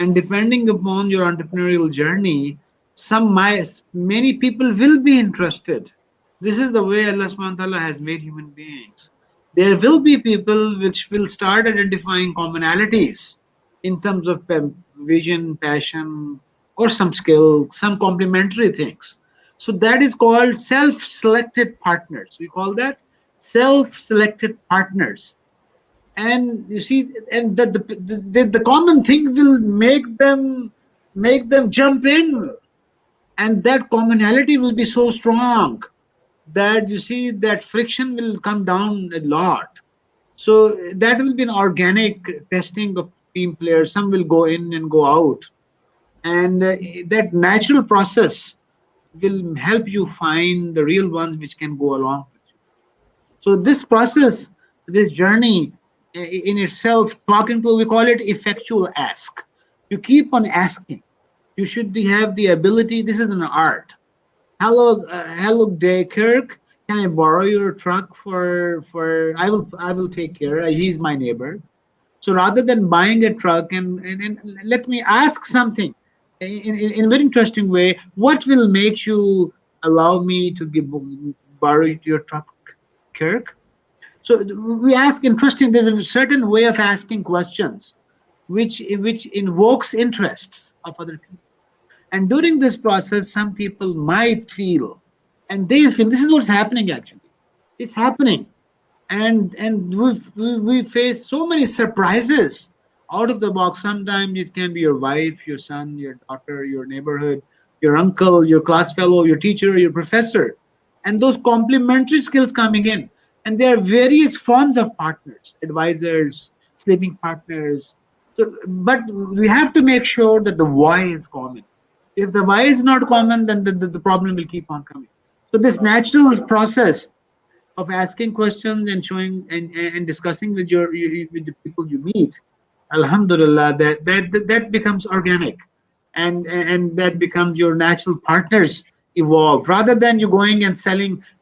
and depending upon your entrepreneurial journey, many people will be interested. This is the way Allah subhanahu wa ta'ala has made human beings. There will be people which will start identifying commonalities in terms of vision, passion, or some skill, some complementary things. So that is called self-selected partners. We call that self-selected partners. And you see, and the common thing will make them make them jump in, and that commonality will be so strong that you see that friction will come down a lot. So that will be an organic testing of team players. Some will go in and go out, and that natural process will help you find the real ones which can go along with you. So this process, this journey in itself, talking to, we call it effectual ask. You keep on asking. You should have the ability. This is an art. Hello, day, Kirk. Can I borrow your truck for? I will take care. He's my neighbor. So rather than buying a truck, and let me ask something in a very interesting way. What will make you allow me to borrow your truck, Kirk? So we ask interesting. There's a certain way of asking questions, which invokes interests of other people. And during this process, some people might feel, and they feel this is what's happening. Actually, it's happening, and we face so many surprises out of the box. Sometimes it can be your wife, your son, your daughter, your neighborhood, your uncle, your class fellow, your teacher, your professor, and those complementary skills coming in. And there are various forms of partners, advisors, sleeping partners. So, but we have to make sure that the why is common. If the why is not common, then the problem will keep on coming. So this natural process of asking questions and showing and discussing with with the people you meet, alhamdulillah, that becomes organic, and that becomes your natural partners evolve, rather than you going and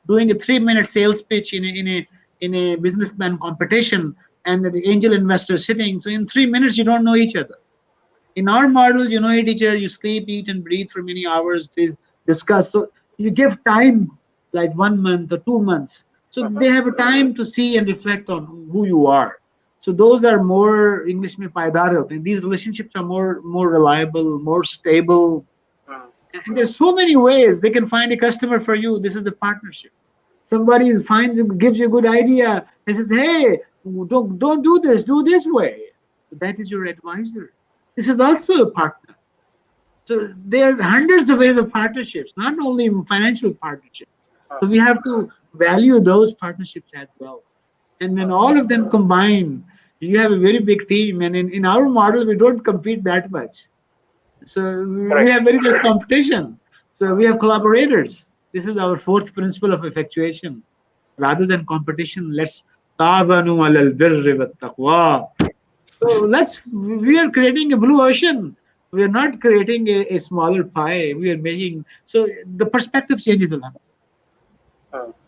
doing a 3-minute sales pitch in a businessman competition, and the angel investor sitting. So in 3 minutes you don't know each other. In our model, you know each other, you sleep, eat, and breathe for many hours, they discuss. So you give time, like 1 month or 2 months. So they have a time to see and reflect on who you are. So those are more, English mein paidar hote hain. These relationships are more reliable, more stable. And there's so many ways they can find a customer for you. This is the partnership. Somebody gives you a good idea and says, hey, don't do this, do this way. That is your advisor. This is also a partner. So there are hundreds of ways of partnerships, not only financial partnerships. So we have to value those partnerships as well. And when all of them combine, you have a very big team. And in our model, we don't compete that much. So we have very less competition. So we have collaborators. This is our fourth principle of effectuation. Rather than competition, let's ta'awanu 'alal birri wat taqwa. So we are creating a blue ocean. We are not creating a smaller pie. We are making, so the perspective changes a lot.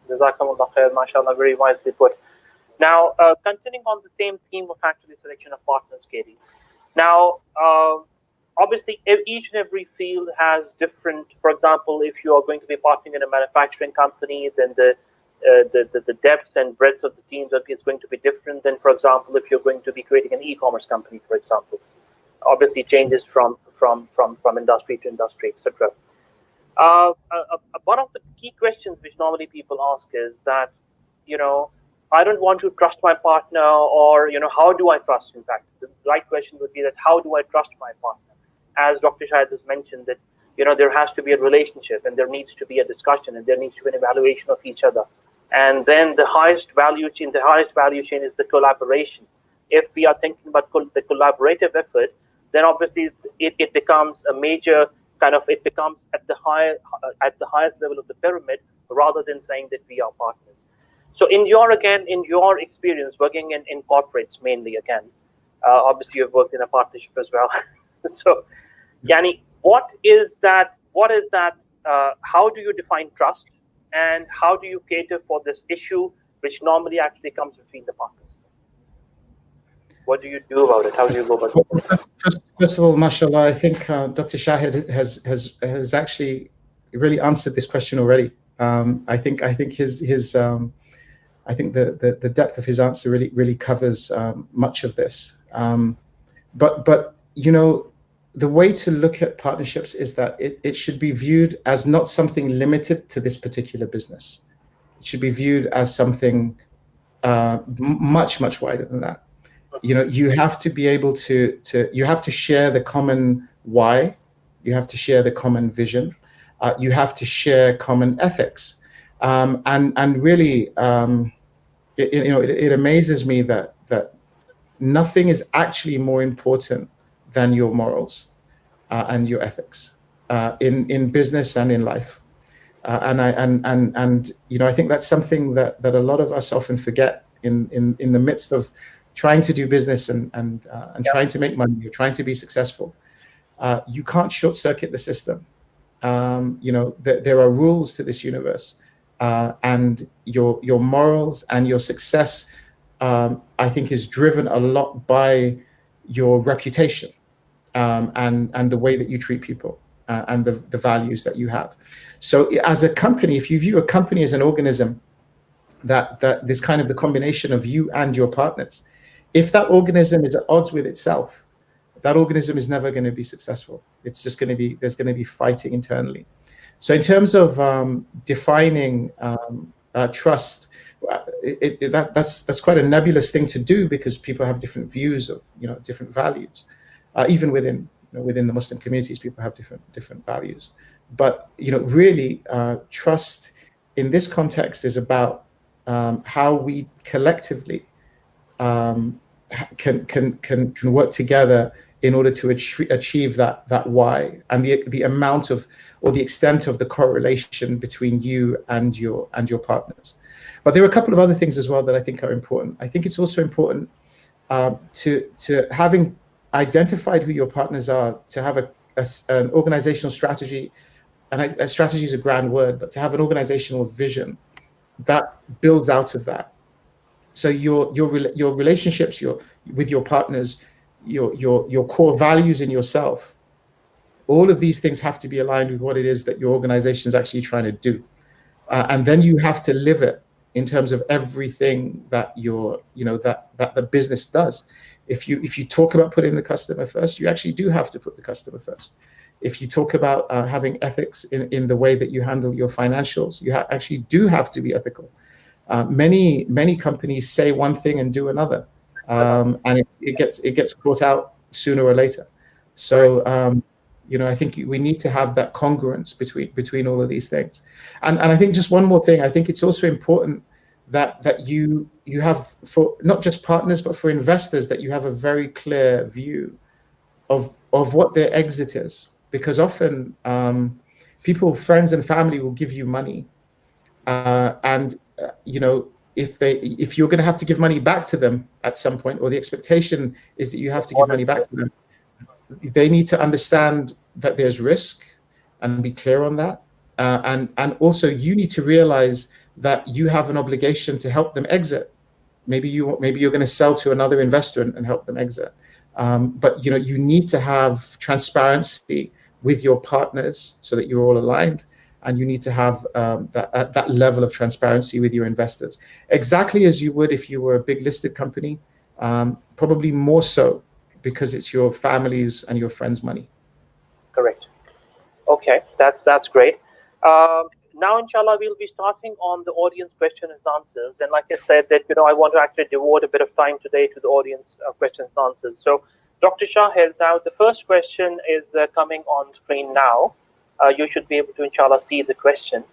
Jazakumullah khair, mashallah, very wisely put. Now, continuing on the same theme of actually selection of partners, Katie. Now, obviously, each and every field has different, for example, if you are going to be partnering in a manufacturing company, then the depth and breadth of the teams is going to be different than, for example, if you're going to be creating an e-commerce company, for example. Obviously, changes from industry to industry, etc. One of the key questions which normally people ask is that, I don't want to trust my partner, or, how do I trust? In fact, the right question would be that how do I trust my partner? As Dr. Shahid has mentioned, that, there has to be a relationship, and there needs to be a discussion, and there needs to be an evaluation of each other. And then the highest value chain is the collaboration. If we are thinking about the collaborative effort, then obviously it becomes a major it becomes at the highest level of the pyramid, rather than saying that we are partners. So in your experience working in corporates mainly, again, obviously you've worked in a partnership as well. So, Yani, what is that? How do you define trust, and how do you cater for this issue, which normally actually comes between the partners? What do you do about it? How do you go about it? First of all, mashallah, I think Dr. Shahid has actually really answered this question already. I think the depth of his answer really covers much of this. But the way to look at partnerships is that it should be viewed as not something limited to this particular business. It should be viewed as something much wider than that. You have to be able to you have to share the common why You have to share the common vision. You have to share common ethics. And really, it amazes me that nothing is actually more important than your morals and your ethics in business and in life. And I think that's something that a lot of us often forget in the midst of trying to do business and trying to make money, or trying to be successful. You can't short circuit the system. There are rules to this universe, and your morals and your success, I think, is driven a lot by your reputation, and the way that you treat people, and the values that you have. So as a company, if you view a company as an organism, that this kind of the combination of you and your partners, if that organism is at odds with itself, that organism is never going to be successful. It's just going to be, there's going to be fighting internally. So in terms of defining trust, that's quite a nebulous thing to do, because people have different views of, different values. Even within the Muslim communities, people have different values. But really, trust in this context is about how we collectively can work together in order to achieve that why, and the amount of, or the extent of, the correlation between you and your partners. But there are a couple of other things as well that I think are important. I think it's also important to having identified who your partners are, to have an organizational strategy, and a strategy is a grand word, but to have an organizational vision that builds out of that. So your relationships, with your partners, your core values in yourself, all of these things have to be aligned with what it is that your organization is actually trying to do, and then you have to live it in terms of everything that that the business does. If you talk about putting the customer first, you actually do have to put the customer first. If you talk about having ethics in the way that you handle your financials, you actually do have to be ethical. Many companies say one thing and do another, and it gets caught out sooner or later. So I think we need to have that congruence between all of these things. And I think just one more thing, I think it's also important that you have, for not just partners but for investors, that you have a very clear view of what their exit is, because often people, friends and family will give you money, and if you're going to have to give money back to them at some point, or the expectation is that you have to give money back to them, they need to understand that there's risk and be clear on that, and also you need to realize that you have an obligation to help them exit. Maybe you're going to sell to another investor and help them exit, but you need to have transparency with your partners so that you're all aligned. And you need to have that level of transparency with your investors, exactly as you would if you were a big listed company, probably more so, because it's your family's and your friends' money. Correct. Okay, that's great. Now, inshallah, we'll be starting on the audience questions and answers. And like I said, that I want to actually devote a bit of time today to the audience questions and answers. So, Dr. Shahid, now the first question is coming on screen now. You should be able to, inshallah, see the question.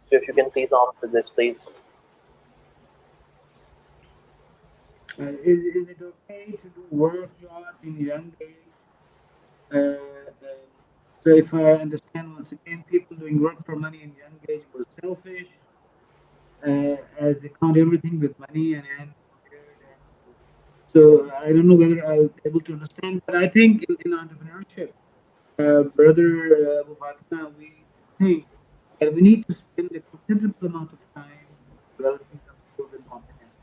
So if you can please answer this, please. Is it okay to do work job in young age? So if I understand once again, people doing work for money in young age were selfish, as they count everything with money and so I don't know whether I'll be able to understand, but I think in entrepreneurship, Brother Abu Fatima, we think that we need to spend a considerable amount of time developing some skills and competence.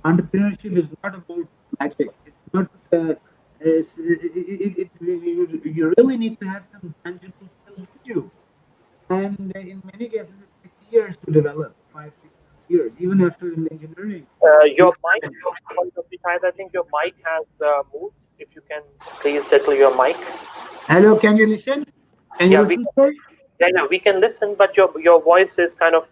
Entrepreneurship is not about magic. It's not. You really need to have some tangible skills with you, and in many cases, it takes years to develop, 5-6 years, even after in engineering. Your mic, I think your mic has moved. If you can please settle your mic. Hello, can you listen? Yeah, we can listen, but your voice is kind of,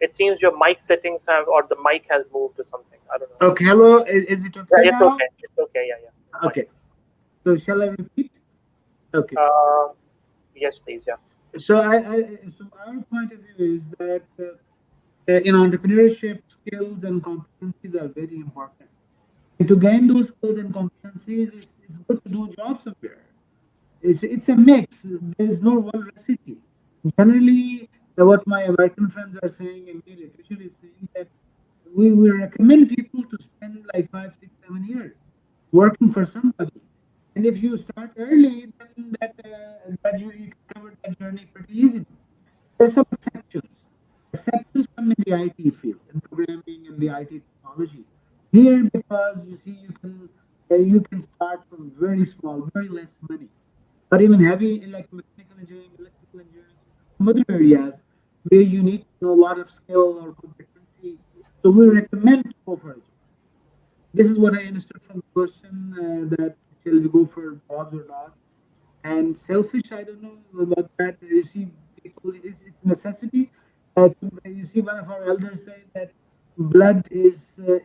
it seems your mic settings have, or the mic has moved or something. I don't know. Okay, hello, is it okay yeah, now? It's okay, yeah. Okay, so shall I repeat? Okay. Yes, please. Yeah. So so our point of view is that in entrepreneurship, skills and competencies are very important. And to gain those skills and competencies, it's good to do a job somewhere. It's a mix. There is no one recipe. Generally, what my American friends are saying, and me especially is saying that we recommend people to spend like 5, 6, 7 years working for somebody. And if you start early, then that you can cover that journey pretty easily. There are some exceptions. Exceptions come in the IT field, in programming and the IT technology. Here, because you see, you can start from very small, very less money. But even heavy in like mechanical engineering, electrical engineering, some other areas where you need to know a lot of skill or competency. So we recommend to go for it. This is what I understood from the question that shall we go for jobs or not? And selfish, I don't know about that. You see, people, it's necessity. You see, one of our elders say that blood is a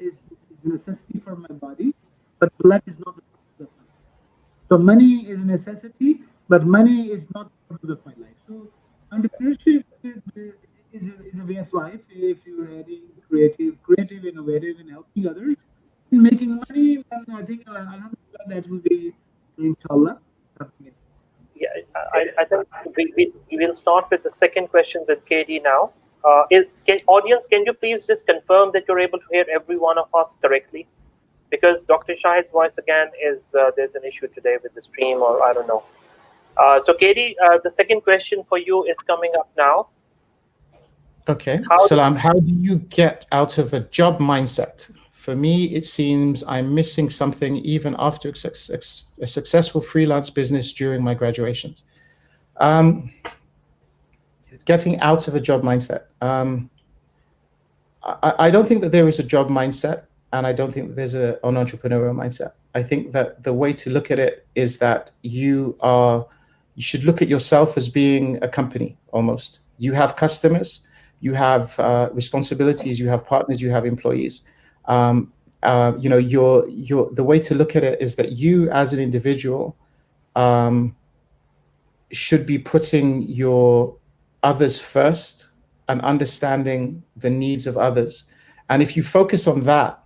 necessity for my body, but blood is not the purpose of my life. So money is a necessity, but money is not the purpose of my life. So entrepreneurship is a way of life. If you're adding creative, innovative, and helping others and making money, then I think alhamdulillah, that will be inshallah something. Yeah, I think we will start with the second question with KD now. Audience, can you please just confirm that you're able to hear every one of us correctly? Because Dr. Shahid's voice again is there's an issue today with the stream, or I don't know. So KD, the second question for you is coming up now. Okay, Salam, how do you get out of a job mindset? For me, it seems I'm missing something even after a successful freelance business during my graduations. Getting out of a job mindset. I don't think that there is a job mindset, and I don't think that there's an entrepreneurial mindset. I think that the way to look at it is that you should look at yourself as being a company almost. You have customers, you have responsibilities, you have partners, you have employees. You know, the way to look at it is that you as an individual should be putting your others first and understanding the needs of others. And if you focus on that,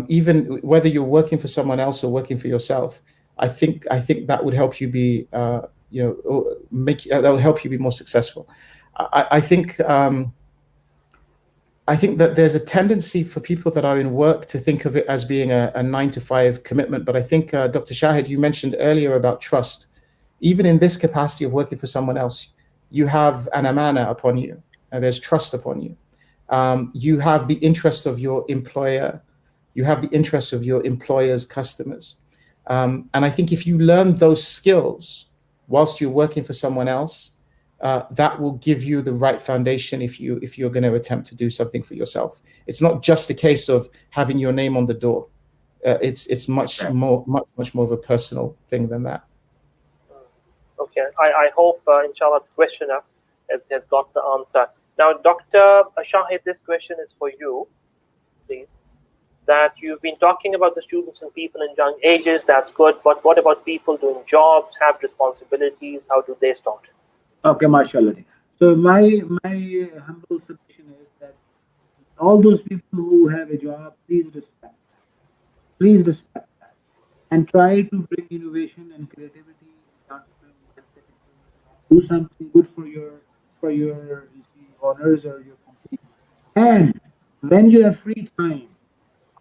even whether you're working for someone else or working for yourself, I think that would help you be, that will help you be more successful. I think that there's a tendency for people that are in work to think of it as being a 9-to-5 commitment. But I think, Dr. Shahid, you mentioned earlier about trust. Even in this capacity of working for someone else, you have an amana upon you, and there's trust upon you. You have the interest of your employer. You have the interest of your employer's customers. And I think if you learn those skills whilst you're working for someone else, that will give you the right foundation if you're going to attempt to do something for yourself. It's not just a case of having your name on the door. It's much more of a personal thing than that. Okay, I hope, inshallah, the questioner has got the answer. Now, Dr. Shahid, this question is for you, please. That you've been talking about the students and people in young ages, that's good, but what about people doing jobs, have responsibilities, how do they start? Okay, mashallah. So my humble submission is that all those people who have a job, please respect that, and try to bring innovation and creativity and entrepreneurial mindset into your job. Do something good for your owners or your company. And when you have free time,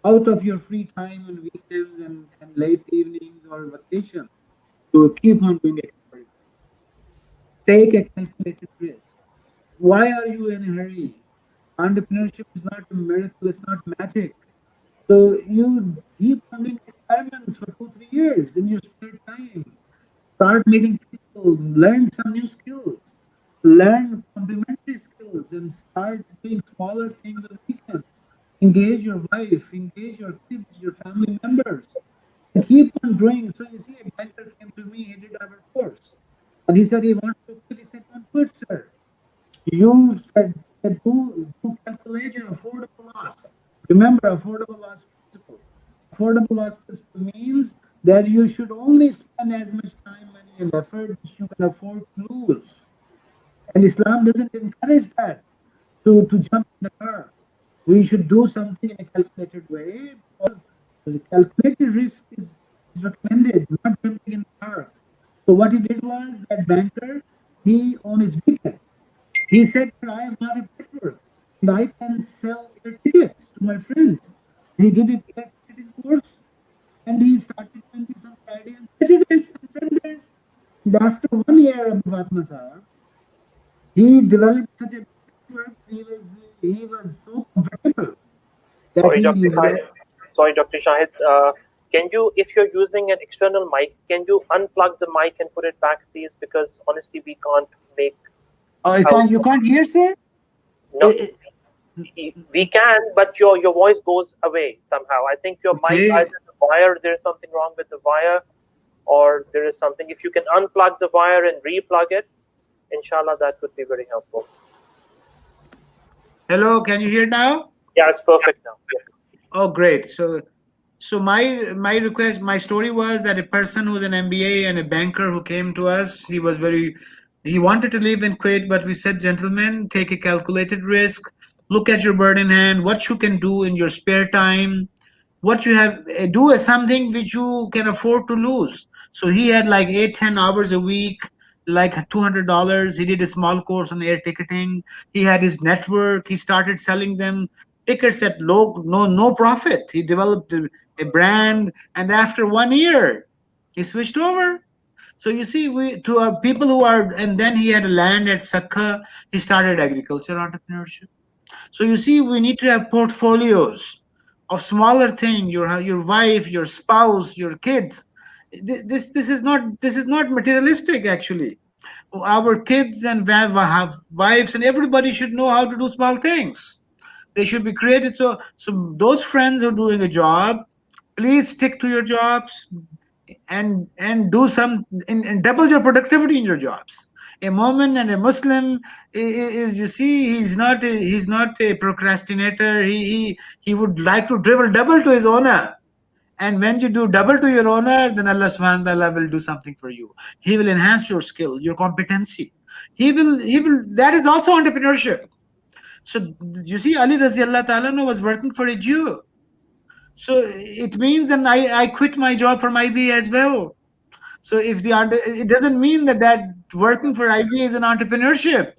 out of your free time on weekends and late evenings or vacations, to keep on doing experiments. Take a calculated risk. Why are you in a hurry? Entrepreneurship is not a miracle, it's not magic. So you keep on doing experiments for 2-3 years in your spare time. Start meeting people, learn some new skills, learn complementary skills, and start doing smaller things on weekends. Engage your wife, engage your kids, your family members, and keep on doing. So you see, a banker came to me, he did our course, and he said he wants to quit. He said, "Don't quit, sir. You said do calculation, affordable loss. Remember, affordable loss principle. Affordable loss principle means that you should only spend as much time when entrepreneurial effort which you can afford to lose. And Islam doesn't encourage that to jump in the car. We should do something in a calculated way because the calculated risk is recommended, not jumping in the car. So what he did was that banker, he on his weekends, he said, I have got a network and I can sell air tickets to my friends. And he did an air ticketing course and he started doing this on Friday and Saturdays and Sundays. And after 1 year of Fatma Sahab, he developed such a network, he was so comfortable that Sorry, he Dr. Shahid. Sorry, Dr. Shahid. Can you, if you're using an external mic, can you unplug the mic and put it back, please? Because honestly, we can't make. Oh, you can't hear, sir? No, we can, but your voice goes away somehow. I think your mic, either the wire, there's something wrong with the wire, or there is something. If you can unplug the wire and replug it, inshallah, that would be very helpful. Hello, can you hear now? Yeah, it's perfect now. Yes. Oh, great. So my request, my story was that a person who's an MBA and a banker who came to us, he wanted to live in Kuwait, but we said, gentlemen, take a calculated risk, look at your bird in hand, what you can do in your spare time, what you have, do something which you can afford to lose. So he had like 8-10 hours a week, like $200. He did a small course on air ticketing. He had his network. He started selling them tickets at no profit. He developed a brand, and after 1 year, he switched over. So you see, to our people who are, and then he had a land at Sakha. He started agriculture entrepreneurship. So you see, we need to have portfolios of smaller things. Your wife, your spouse, your kids. This is not materialistic actually. Our kids and have wives, and everybody should know how to do small things. They should be created. So those friends who are doing a job, please stick to your jobs and do some and double your productivity in your jobs. A Mormon and a Muslim is you see, he's not a procrastinator. He would like to double to his owner. And when you do double to your owner, then Allah subhanahu wa ta'ala will do something for you. He will enhance your skill, your competency. He will that is also entrepreneurship. So you see, Ali Raziallah Ta'ala was working for a Jew. So it means then I quit my job from IBA as well. So it doesn't mean that working for IBA is an entrepreneurship.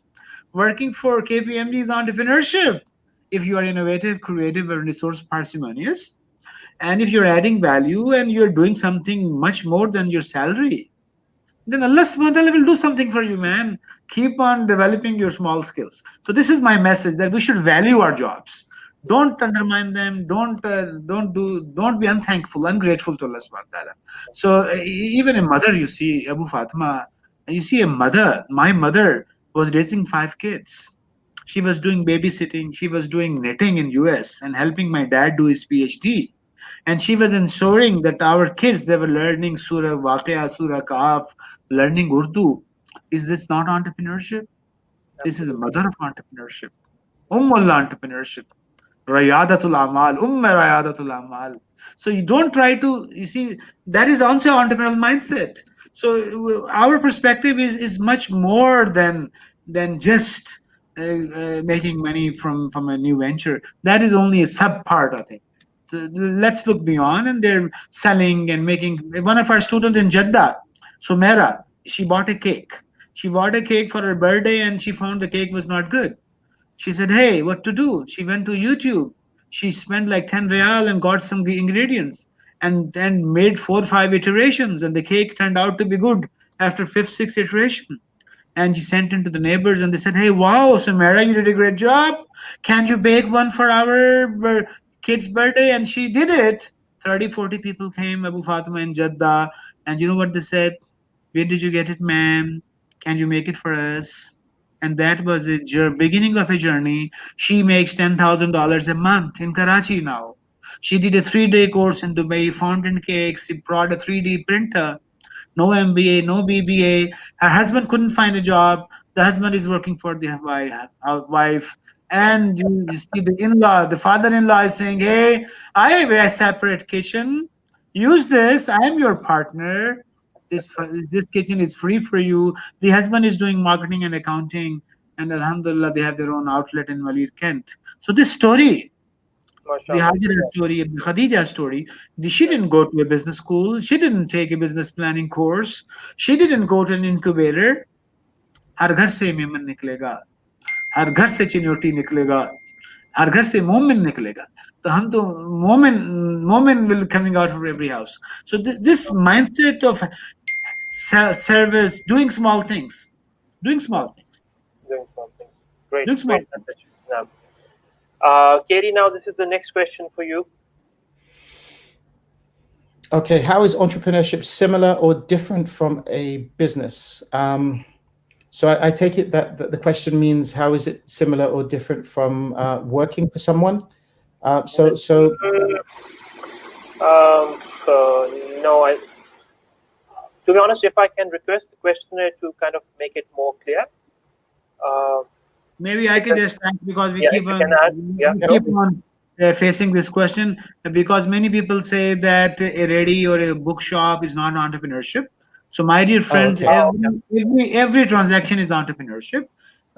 Working for KPMG is entrepreneurship. If you are innovative, creative, and resource parsimonious, and if you're adding value and you're doing something much more than your salary, then Allah subhanahu wa ta'ala will do something for you, man. Keep on developing your small skills. So this is my message, that we should value our jobs. Don't undermine them. Don't be unthankful, ungrateful to Allah subhanahu wa ta'ala. So even a mother, you see, Abu Fatima, you see a mother. My mother was raising 5 kids. She was doing babysitting. She was doing knitting in US and helping my dad do his PhD. And she was ensuring that our kids, they were learning Surah Waqia, Surah Kahf, learning Urdu. Is this not entrepreneurship? This is the mother of entrepreneurship. Entrepreneurship. Rayadatul Amal, Rayadatul Amal. So you don't try to, you see, that is also entrepreneurial mindset. So our perspective is much more than just making money from a new venture. That is only a sub part, I think. So let's look beyond, and they're selling and making. One of our students in Jeddah, Sumaira, she bought a cake. She bought a cake for her birthday and she found the cake was not good. She said, hey, what to do? She went to YouTube. She spent like 10 real and got some ingredients and made 4 or 5 iterations, and the cake turned out to be good after 5th, 6th iteration. And she sent it to the neighbors and they said, hey, wow, Sumaira, you did a great job. Can you bake one for our kid's birthday? And she did it. 30, 40 people came, Abu Fatima in Jeddah. And you know what they said? Where did you get it, ma'am? Can you make it for us? And that was the beginning of a journey. She makes $10,000 a month in Karachi now. She did a 3-day course in Dubai, fountain cakes. She brought a 3D printer. No MBA, no BBA. Her husband couldn't find a job. The husband is working for the wife. And you see the father-in-law is saying, hey, I have a separate kitchen. Use this. I am your partner. This kitchen is free for you. The husband is doing marketing and accounting, and alhamdulillah, they have their own outlet in Malir, Kent. So this story, the MashaAllah. Hajira story, the Khadija story, she didn't go to a business school. She didn't take a business planning course. She didn't go to an incubator. हर घर से मेमन निकलेगा, हर घर से चिन्होटी निकलेगा, हर घर से मोमिन निकलेगा. तो हम तो मोमिन will coming out of every house. So this mindset of service, doing small things. Doing something. Great. Doing small Great things. message. Yeah. Katie, now this is the next question for you. Okay, how is entrepreneurship similar or different from a business? So I take it that the question means how is it similar or different from working for someone? No, to be honest, if I can request the questioner to kind of make it more clear. Maybe I can just ask, because we Yeah, keep if you on, can add, yeah, we keep on facing this question, because many people say that a ready or a bookshop is not entrepreneurship. So my dear friends, okay. every transaction is entrepreneurship,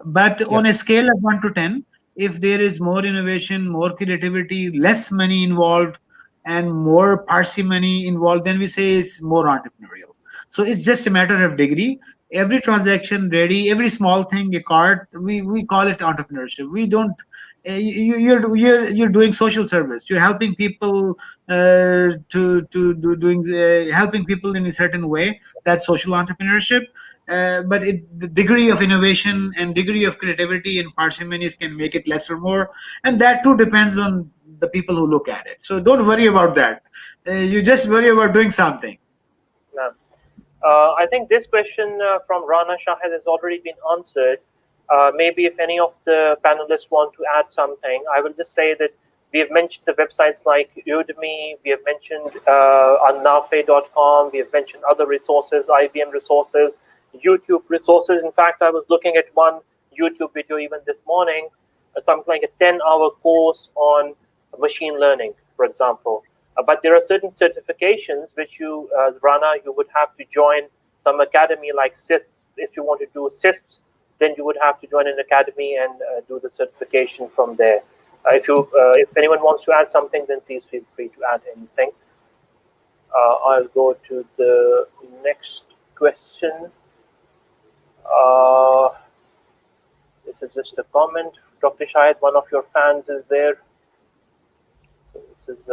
but on a scale of 1 to 10, if there is more innovation, more creativity, less money involved, and more parsimony involved, then we say it's more entrepreneurial. So it's just a matter of degree. Every transaction ready, every small thing, a cart, we call it entrepreneurship. We don't. You're doing social service. You're helping people helping people in a certain way. That's social entrepreneurship. But the degree of innovation and degree of creativity and parsimony can make it less or more, and that too depends on the people who look at it. So don't worry about that. You just worry about doing something. No. I think this question from Rana Shahid has already been answered. Maybe if any of the panelists want to add something, I will just say that we have mentioned the websites like Udemy, we have mentioned annafe.com, we have mentioned other resources, IBM resources, YouTube resources. In fact, I was looking at one YouTube video even this morning, something like a 10-hour course on machine learning, for example. But there are certain certifications which you, Rana, you would have to join some academy like CISP. If you want to do CISPs, then you would have to join an academy and do the certification from there. If anyone wants to add something, then please feel free to add anything. I'll go to the next question. This is just a comment. Dr. Shahid, one of your fans is there. So this is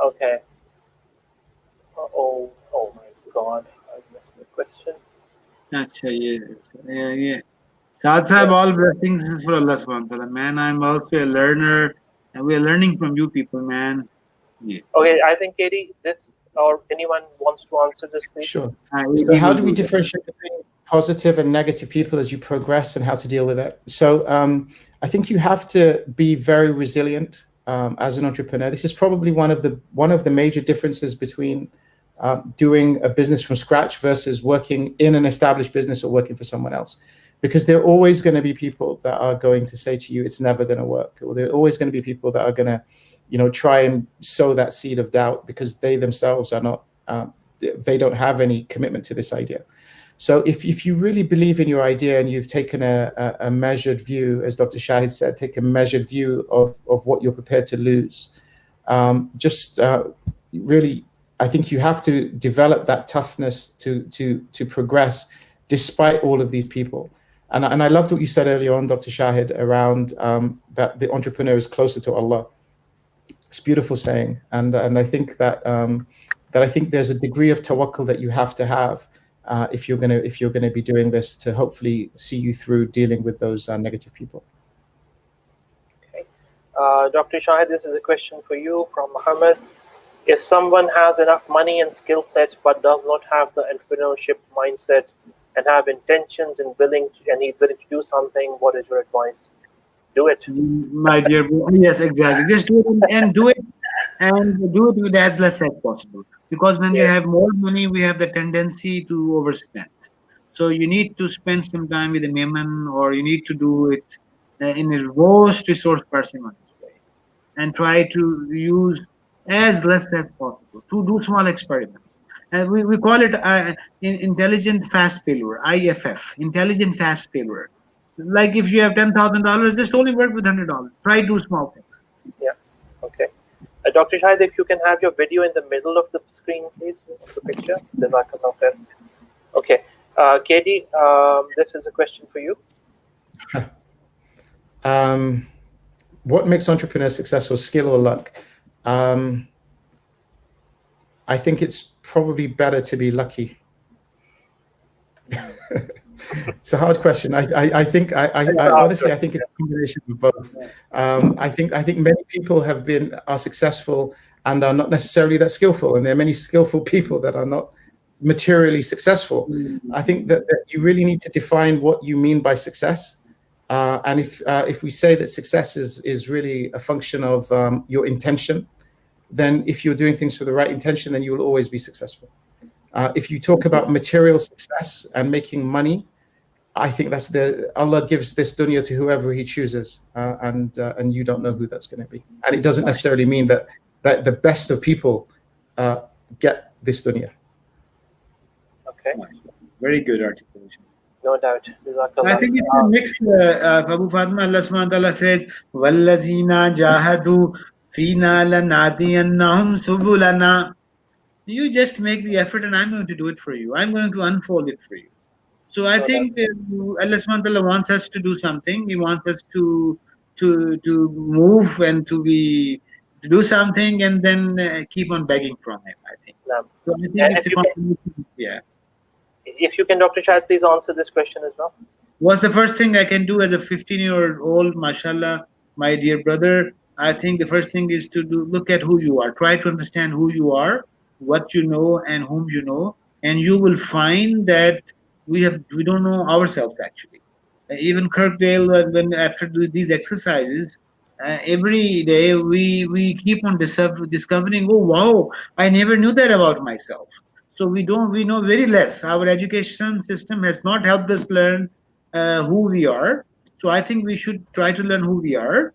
okay. Oh my God! I missed the question. Yeah. Sahib, all blessings is for Allah subhanahu wa ta'ala. Man, I'm also a learner, and we are learning from you people, man. Yeah. Okay, I think Katie, this or anyone wants to answer this, please. Sure. So how do we differentiate between positive and negative people as you progress, and how to deal with that? So I think you have to be very resilient as an entrepreneur. This is probably one of the major differences between doing a business from scratch versus working in an established business or working for someone else. Because there are always going to be people that are going to say to you, it's never going to work. Or there are always going to be people that are going to, try and sow that seed of doubt, because they themselves are not, they don't have any commitment to this idea. So if you really believe in your idea and you've taken a measured view, as Dr. Shahid said, take a measured view of what you're prepared to lose, really, I think you have to develop that toughness to progress despite all of these people. And I loved what you said earlier on, Dr. Shahid, around that the entrepreneur is closer to Allah. It's a beautiful saying, and I think that I think there's a degree of tawakkul that you have to have if you're gonna be doing this, to hopefully see you through dealing with those negative people. Okay, Dr. Shahid, this is a question for you from Muhammad. If someone has enough money and skill set but does not have the entrepreneurship mindset and have intentions and he's willing to do something, what is your advice? Do it. My dear boy. Yes, exactly. Just do it and do it with as less as possible. Because when you have more money, we have the tendency to overspend. So you need to spend some time with a Maiman, or you need to do it in a most resource parsimonious way, and try to use as less as possible to do small experiments. We call it intelligent fast failure, IFF, intelligent fast failure. Like if you have $10,000, just only work with $100. Try to do small things. Yeah. Okay. Dr. Shahid, if you can have your video in the middle of the screen, please, of the picture. Okay. Katie, this is a question for you. What makes entrepreneurs successful, skill or luck? I think it's probably better to be lucky. It's a hard question. I think honestly, I think it's a combination of both. I think many people are successful and are not necessarily that skillful, and there are many skillful people that are not materially successful. I think that you really need to define what you mean by success. And if we say that success is really a function of your intention, then if you're doing things for the right intention, then you will always be successful. If you talk about material success and making money, I think that's Allah gives this dunya to whoever He chooses, and you don't know who that's going to be. And it doesn't necessarily mean that the best of people get this dunya. Okay. Very good articulation. No doubt. I think it's a mix. Abu Fatma, Allah subhanahu wa ta'ala says, وَالَّذِينَ جَاهَدُوا فِينَا لَنَهْدِيَنَّهُمْ سُبُلَنَا. You just make the effort and I'm going to do it for you. I'm going to unfold it for you. So I think Allah subhanahu wa ta'ala wants us to do something. He wants us to move and to do something and then keep on begging from Him, I think. No. So I think it's a combination. Yeah. If you can, Dr. Shahid, please answer this question as well. What's the first thing I can do as a 15-year-old, mashallah, my dear brother? I think the first thing is to look at who you are. Try to understand who you are, what you know, and whom you know, and you will find that we don't know ourselves actually. Even Kirk-Dale, when after these exercises, every day we keep on discovering. Oh wow, I never knew that about myself. So we know very less. Our education system has not helped us learn who we are. So I think we should try to learn who we are.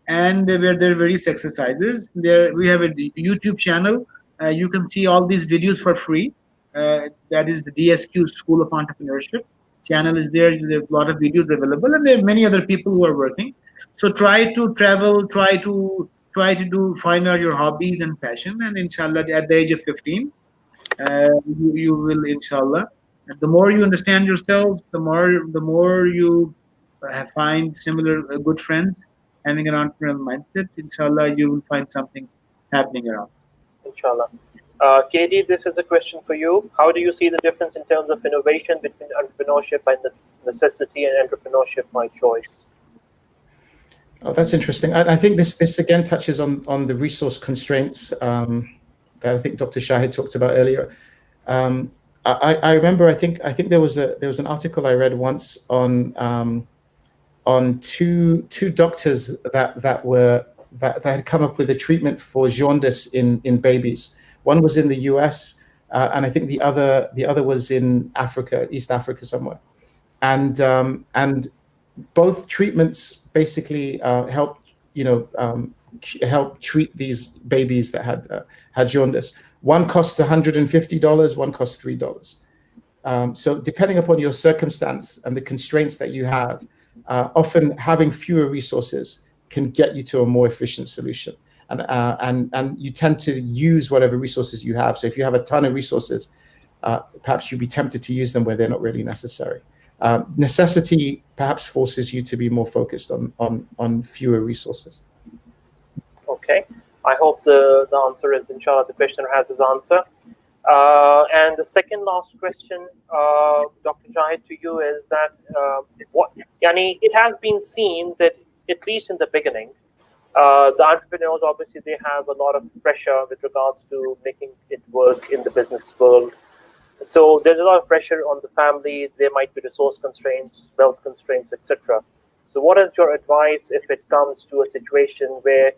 And where there are various exercises, we have a YouTube channel. You can see all these videos for free. That is the DSQ School of Entrepreneurship channel is there. There's a lot of videos available, and there are many other people who are working. So try to travel, try to find out your hobbies and passion, and inshallah, at the age of 15. You will, inshallah. The more you understand yourself, the more you find similar good friends, having an entrepreneurial mindset. Inshallah, you will find something happening around. Inshallah. Katie, this is a question for you. How do you see the difference in terms of innovation between entrepreneurship by necessity and entrepreneurship by choice? Oh, that's interesting. I think this again touches on the resource constraints that I think Dr. Shahid talked about earlier. I remember. I think there was an article I read once on two doctors that had come up with a treatment for jaundice in babies. One was in the US, and I think the other was in Africa, East Africa somewhere, and both treatments basically helped help treat these babies that had jaundice. One costs $150, one costs $3. So depending upon your circumstance and the constraints that you have, often having fewer resources can get you to a more efficient solution. And you tend to use whatever resources you have. So if you have a ton of resources, perhaps you'd be tempted to use them where they're not really necessary. Necessity perhaps forces you to be more focused on fewer resources. Okay, I hope the answer is, inshallah, the questioner has his answer. And the second last question, Dr. Shahid, to you is that it has been seen that at least in the beginning, the entrepreneurs, obviously, they have a lot of pressure with regards to making it work in the business world. So there's a lot of pressure on the family. There might be resource constraints, wealth constraints, etc. So what is your advice if it comes to a situation where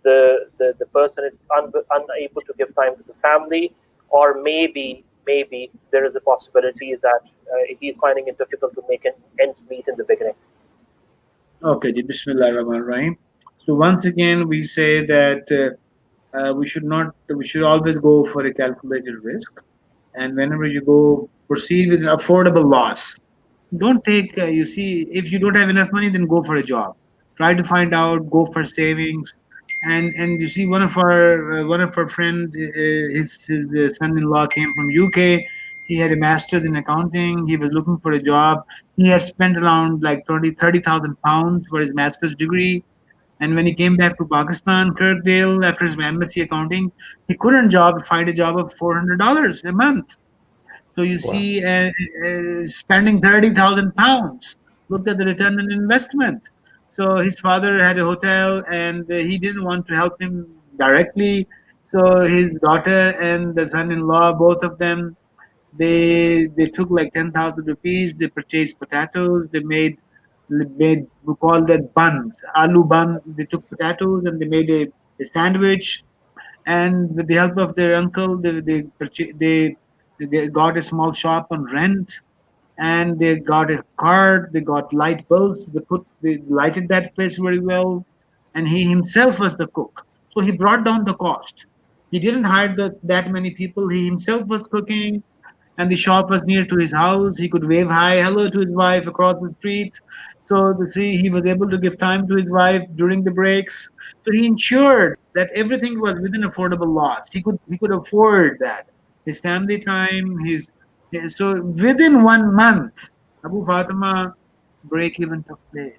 the person is unable to give time to the family, or maybe there is a possibility that he's finding it difficult to make ends meet in the beginning? Okay, Bismillah ar-Rahman ar-Rahim. So once again, we say that we should always go for a calculated risk. And whenever you go, proceed with an affordable loss. Don't take, you see, if you don't have enough money, then go for a job. Try to find out, go for savings. And you see, one of our friend, his son-in-law came from UK. He had a master's in accounting. He was looking for a job. He had spent around like 30,000 pounds for his master's degree. And when he came back to Pakistan, Kirk-Dale, after his MSc accounting, he couldn't find a job of $400 a month. So you Wow. see, spending 30,000 pounds. Look at the return on investment. So his father had a hotel, and he didn't want to help him directly. So his daughter and the son-in-law, both of them, they took like 10,000 rupees. They purchased potatoes. They made we call that buns, aloo bun. They took potatoes and they made a sandwich, and with the help of their uncle, they got a small shop on rent, and they got a card. They got light bulbs. They lighted that place very well, and he himself was the cook. So he brought down the cost. He didn't hire that many people. He himself was cooking, and the shop was near to his house. He could wave hi hello to his wife across the street. So he was able to give time to his wife during the breaks. So he ensured that everything was within affordable loss. He could afford that. His family time, so within 1 month, Abu Fatima break even took place.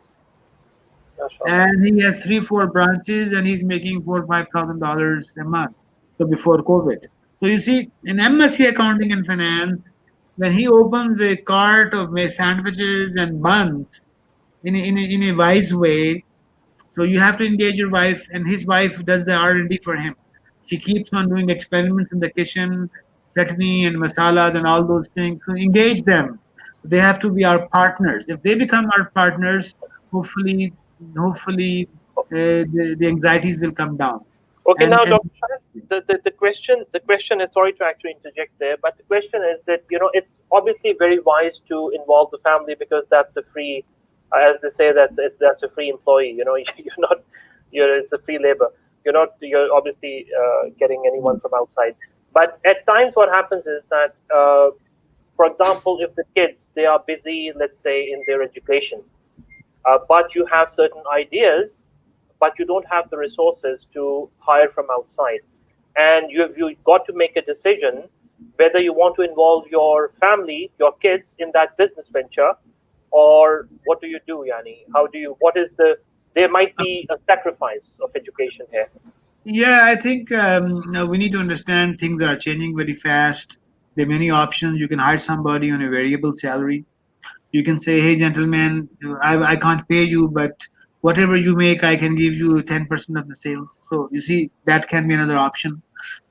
And he has 3-4 branches, and he's making $4,000-$5,000 a month. So before COVID. So you see, in MSc Accounting and Finance, when he opens a cart of sandwiches and buns in a wise way, so you have to engage your wife, and his wife does the R&D for him. She keeps on doing experiments in the kitchen, chutney and masalas and all those things. So engage them. They have to be our partners. If they become our partners, hopefully, the anxieties will come down. Okay, And- now, and- Dr. Shahid, the question is, sorry to actually interject there, but the question is that, it's obviously very wise to involve the family, because that's a free, as they say, that's a free employee. It's a free labor. You're obviously getting anyone from outside. But at times what happens is that, for example, if the kids, they are busy, let's say, in their education, but you have certain ideas, but you don't have the resources to hire from outside. And you've got to make a decision whether you want to involve your family, your kids, in that business venture, or what do you do, Yani? There might be a sacrifice of education here. Yeah, I think we need to understand things are changing very fast. There are many options. You can hire somebody on a variable salary. You can say, hey, gentlemen, I can't pay you, but whatever you make, I can give you 10% of the sales. So you see, that can be another option.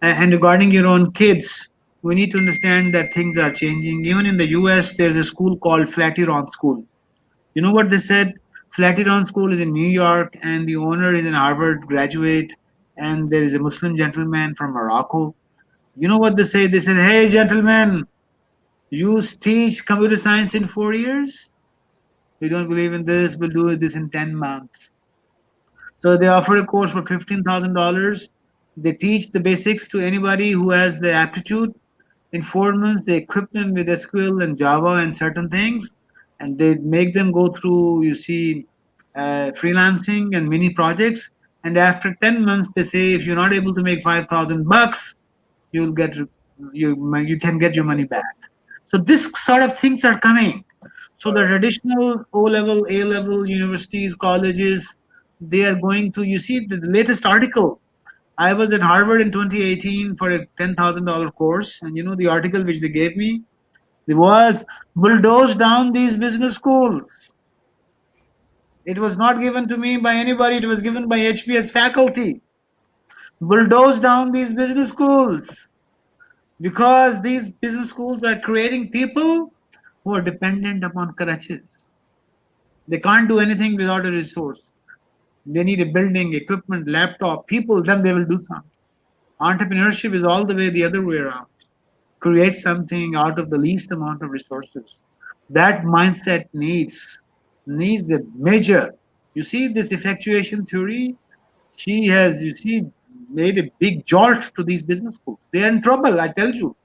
And regarding your own kids, we need to understand that things are changing. Even in the US, there's a school called Flatiron School. You know what they said? Flatiron School is in New York, and the owner is an Harvard graduate, and there is a Muslim gentleman from Morocco. You know what they say? They said, hey, gentlemen, you teach computer science in 4 years? We don't believe in this. We'll do this in 10 months. So they offer a course for $15,000. They teach the basics to anybody who has the aptitude. In 4 months, they equip them with SQL and Java and certain things, and they make them go through, freelancing and mini projects. And after 10 months, they say, if you're not able to make $5,000, you can get your money back. So this sort of things are coming. So the traditional O-level, A-level universities, colleges, they are going to, you see the latest article. I was at Harvard in 2018 for a $10,000 course. And the article which they gave me, it was bulldoze down these business schools. It was not given to me by anybody. It was given by HBS faculty. Bulldoze down these business schools, because these business schools are creating people who are dependent upon crutches. They can't do anything without a resource. They need a building, equipment, laptop, people, then they will do something. Entrepreneurship is all the way the other way around. Create something out of the least amount of resources. That mindset needs a major. You see, this effectuation theory, she has, made a big jolt to these business schools. They are in trouble, I tell you.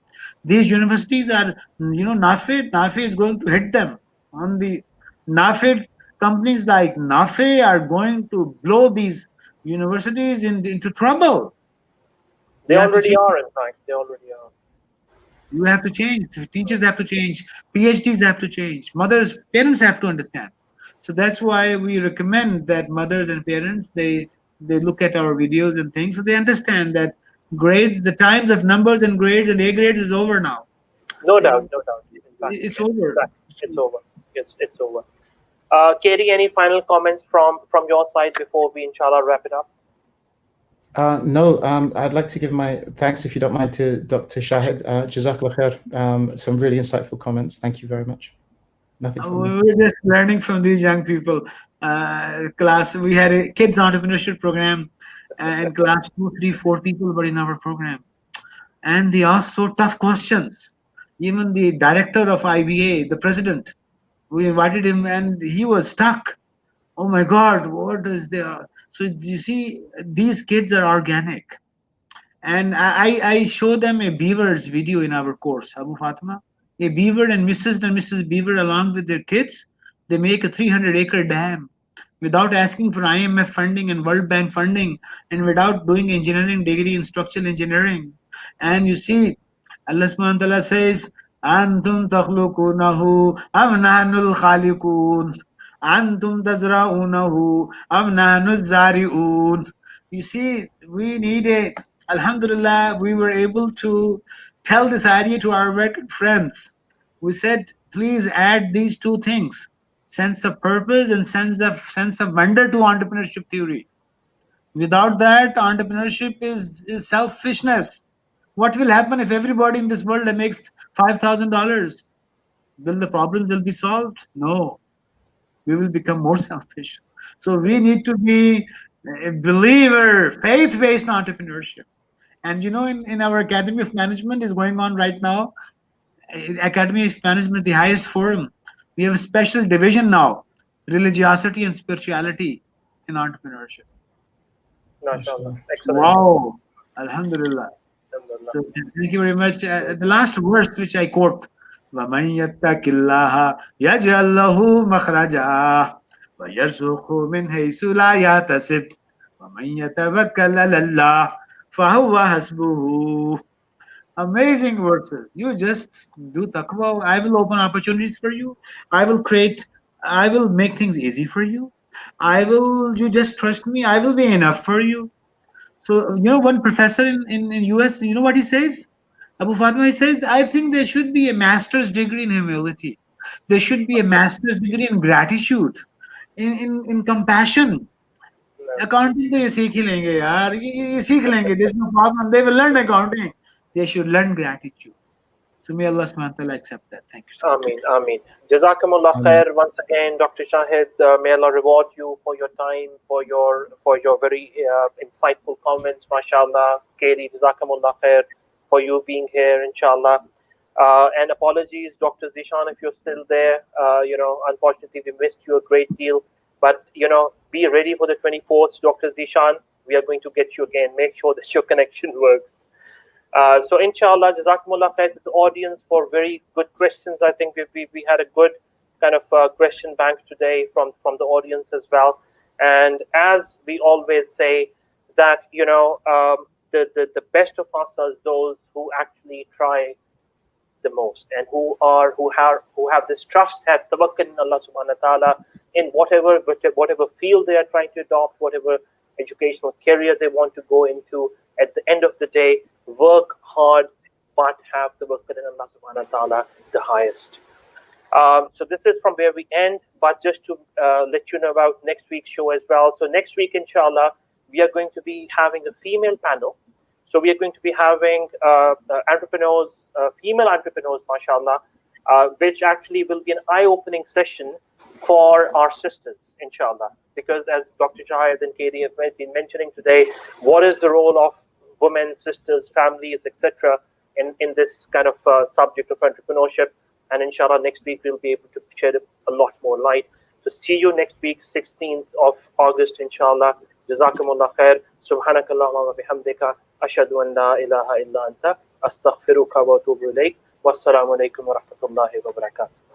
These universities are, NAFE is going to hit them. On the NAFE, companies like NAFE are going to blow these universities into trouble. They already are, in fact. They already are. You have to change. Teachers have to change. PhDs have to change. Parents have to understand. So that's why we recommend that mothers and parents, they look at our videos and things, so they understand that grades, the times of numbers and grades and A grades is over now. No doubt, no doubt. In fact, It's over. It's over. It's over. Katie, any final comments from your side before we, inshallah, wrap it up? No, I'd like to give my thanks, if you don't mind, to Dr. Shahid. Jazakallah khair. Some really insightful comments. Thank you very much. Nothing from me. We're just learning from these young people. Class, we had a kids entrepreneurship program, and class 2, 3, 4 people were in our program, and they asked so tough questions. Even the director of IBA, the president, we invited him, and he was stuck. Oh my God, what is there? So you see, these kids are organic. And I show them a beaver's video in our course, Abu Fatima. A beaver and Mrs. Beaver, along with their kids, they make a 300-acre dam without asking for IMF funding and World Bank funding, and without doing engineering degree in structural engineering. And you see, Allah subhanahu wa ta'ala says, Antum takhluqunahu am nahnul khaliqun. Antum tazra'unahu am nahnu zari'un. You see, we need Alhamdulillah, we were able to tell this idea to our American friends. We said, please add these two things: sense of purpose and sense of wonder to entrepreneurship theory. Without that, entrepreneurship is selfishness. What will happen if everybody in this world makes $5,000? Will the problems will be solved? No. We will become more selfish. So we need to be a believer, faith-based entrepreneurship. And in our Academy of Management is going on right now. Academy of Management, the highest forum. We have a special division now, religiosity and spirituality in entrepreneurship. MashaAllah. Excellent. Wow. Alhamdulillah. So thank you very much. The last verse which I quote, وَمَنْ يَتَّقِ اللَّهَ يَجْعَلْ لَهُ مَخْرَجًا وَيَرْزُقْهُ مِنْ حَيْثُ لَا يَحْتَسِبُ وَمَنْ يَتَوَكَّلْ عَلَى اللَّهِ فَهُوَ حَسْبُهُ. Amazing verses. You just do taqwa. I will open opportunities for you. I will make things easy for you. You just trust me. I will be enough for you. So, one professor in US, you know what he says? Abu Fatima, he says, I think there should be a master's degree in humility. There should be a master's degree in gratitude, in compassion. Accounting, they seekh lenge, yaar. Ye seekh lenge. There's no problem. They will learn accounting. They should learn gratitude. So may Allah subhanahu wa ta'ala accept that. Thank you so much. Ameen. Jazakumullah khair once again, Dr. Shahid. May Allah reward you for your time, for your very insightful comments. MashaAllah. Katie, Jazakumullah khair for you being here, inshallah. And apologies, Dr. Zeeshan, if you're still there. Unfortunately, we missed you a great deal. But, be ready for the 24th, Dr. Zeeshan. We are going to get you again. Make sure that your connection works. So inshallah, Jazakumullah khair to the audience for very good questions. I think we had a good kind of question bank today from the audience as well. And as we always say, that the best of us are those who actually try the most, and who have this trust, have tawakkul in Allah subhanahu wa ta'ala in whatever field they are trying to adopt, whatever educational career they want to go into. At the end of the day, work hard, but have tawakkul in Allah subhanahu wa ta'ala the highest. So this is from where we end, but just to let you know about next week's show as well. So next week, inshallah, we are going to be having a female panel. So we are going to be having entrepreneurs, female entrepreneurs, mashallah, which actually will be an eye-opening session for our sisters, inshallah. Because as Dr. Shahid and Katie have been mentioning today, what is the role of women, sisters, families, etc. in this kind of subject of entrepreneurship? And inshallah, next week we'll be able to shed a lot more light. So see you next week, 16th of August, inshallah. Jazakumullah khair. Subhanakallahumma wa bihamdika. Ashhadu an la ilaha illa anta. أستغفرك وأتوب إليك. والسلام عليكم ورحمة الله وبركاته.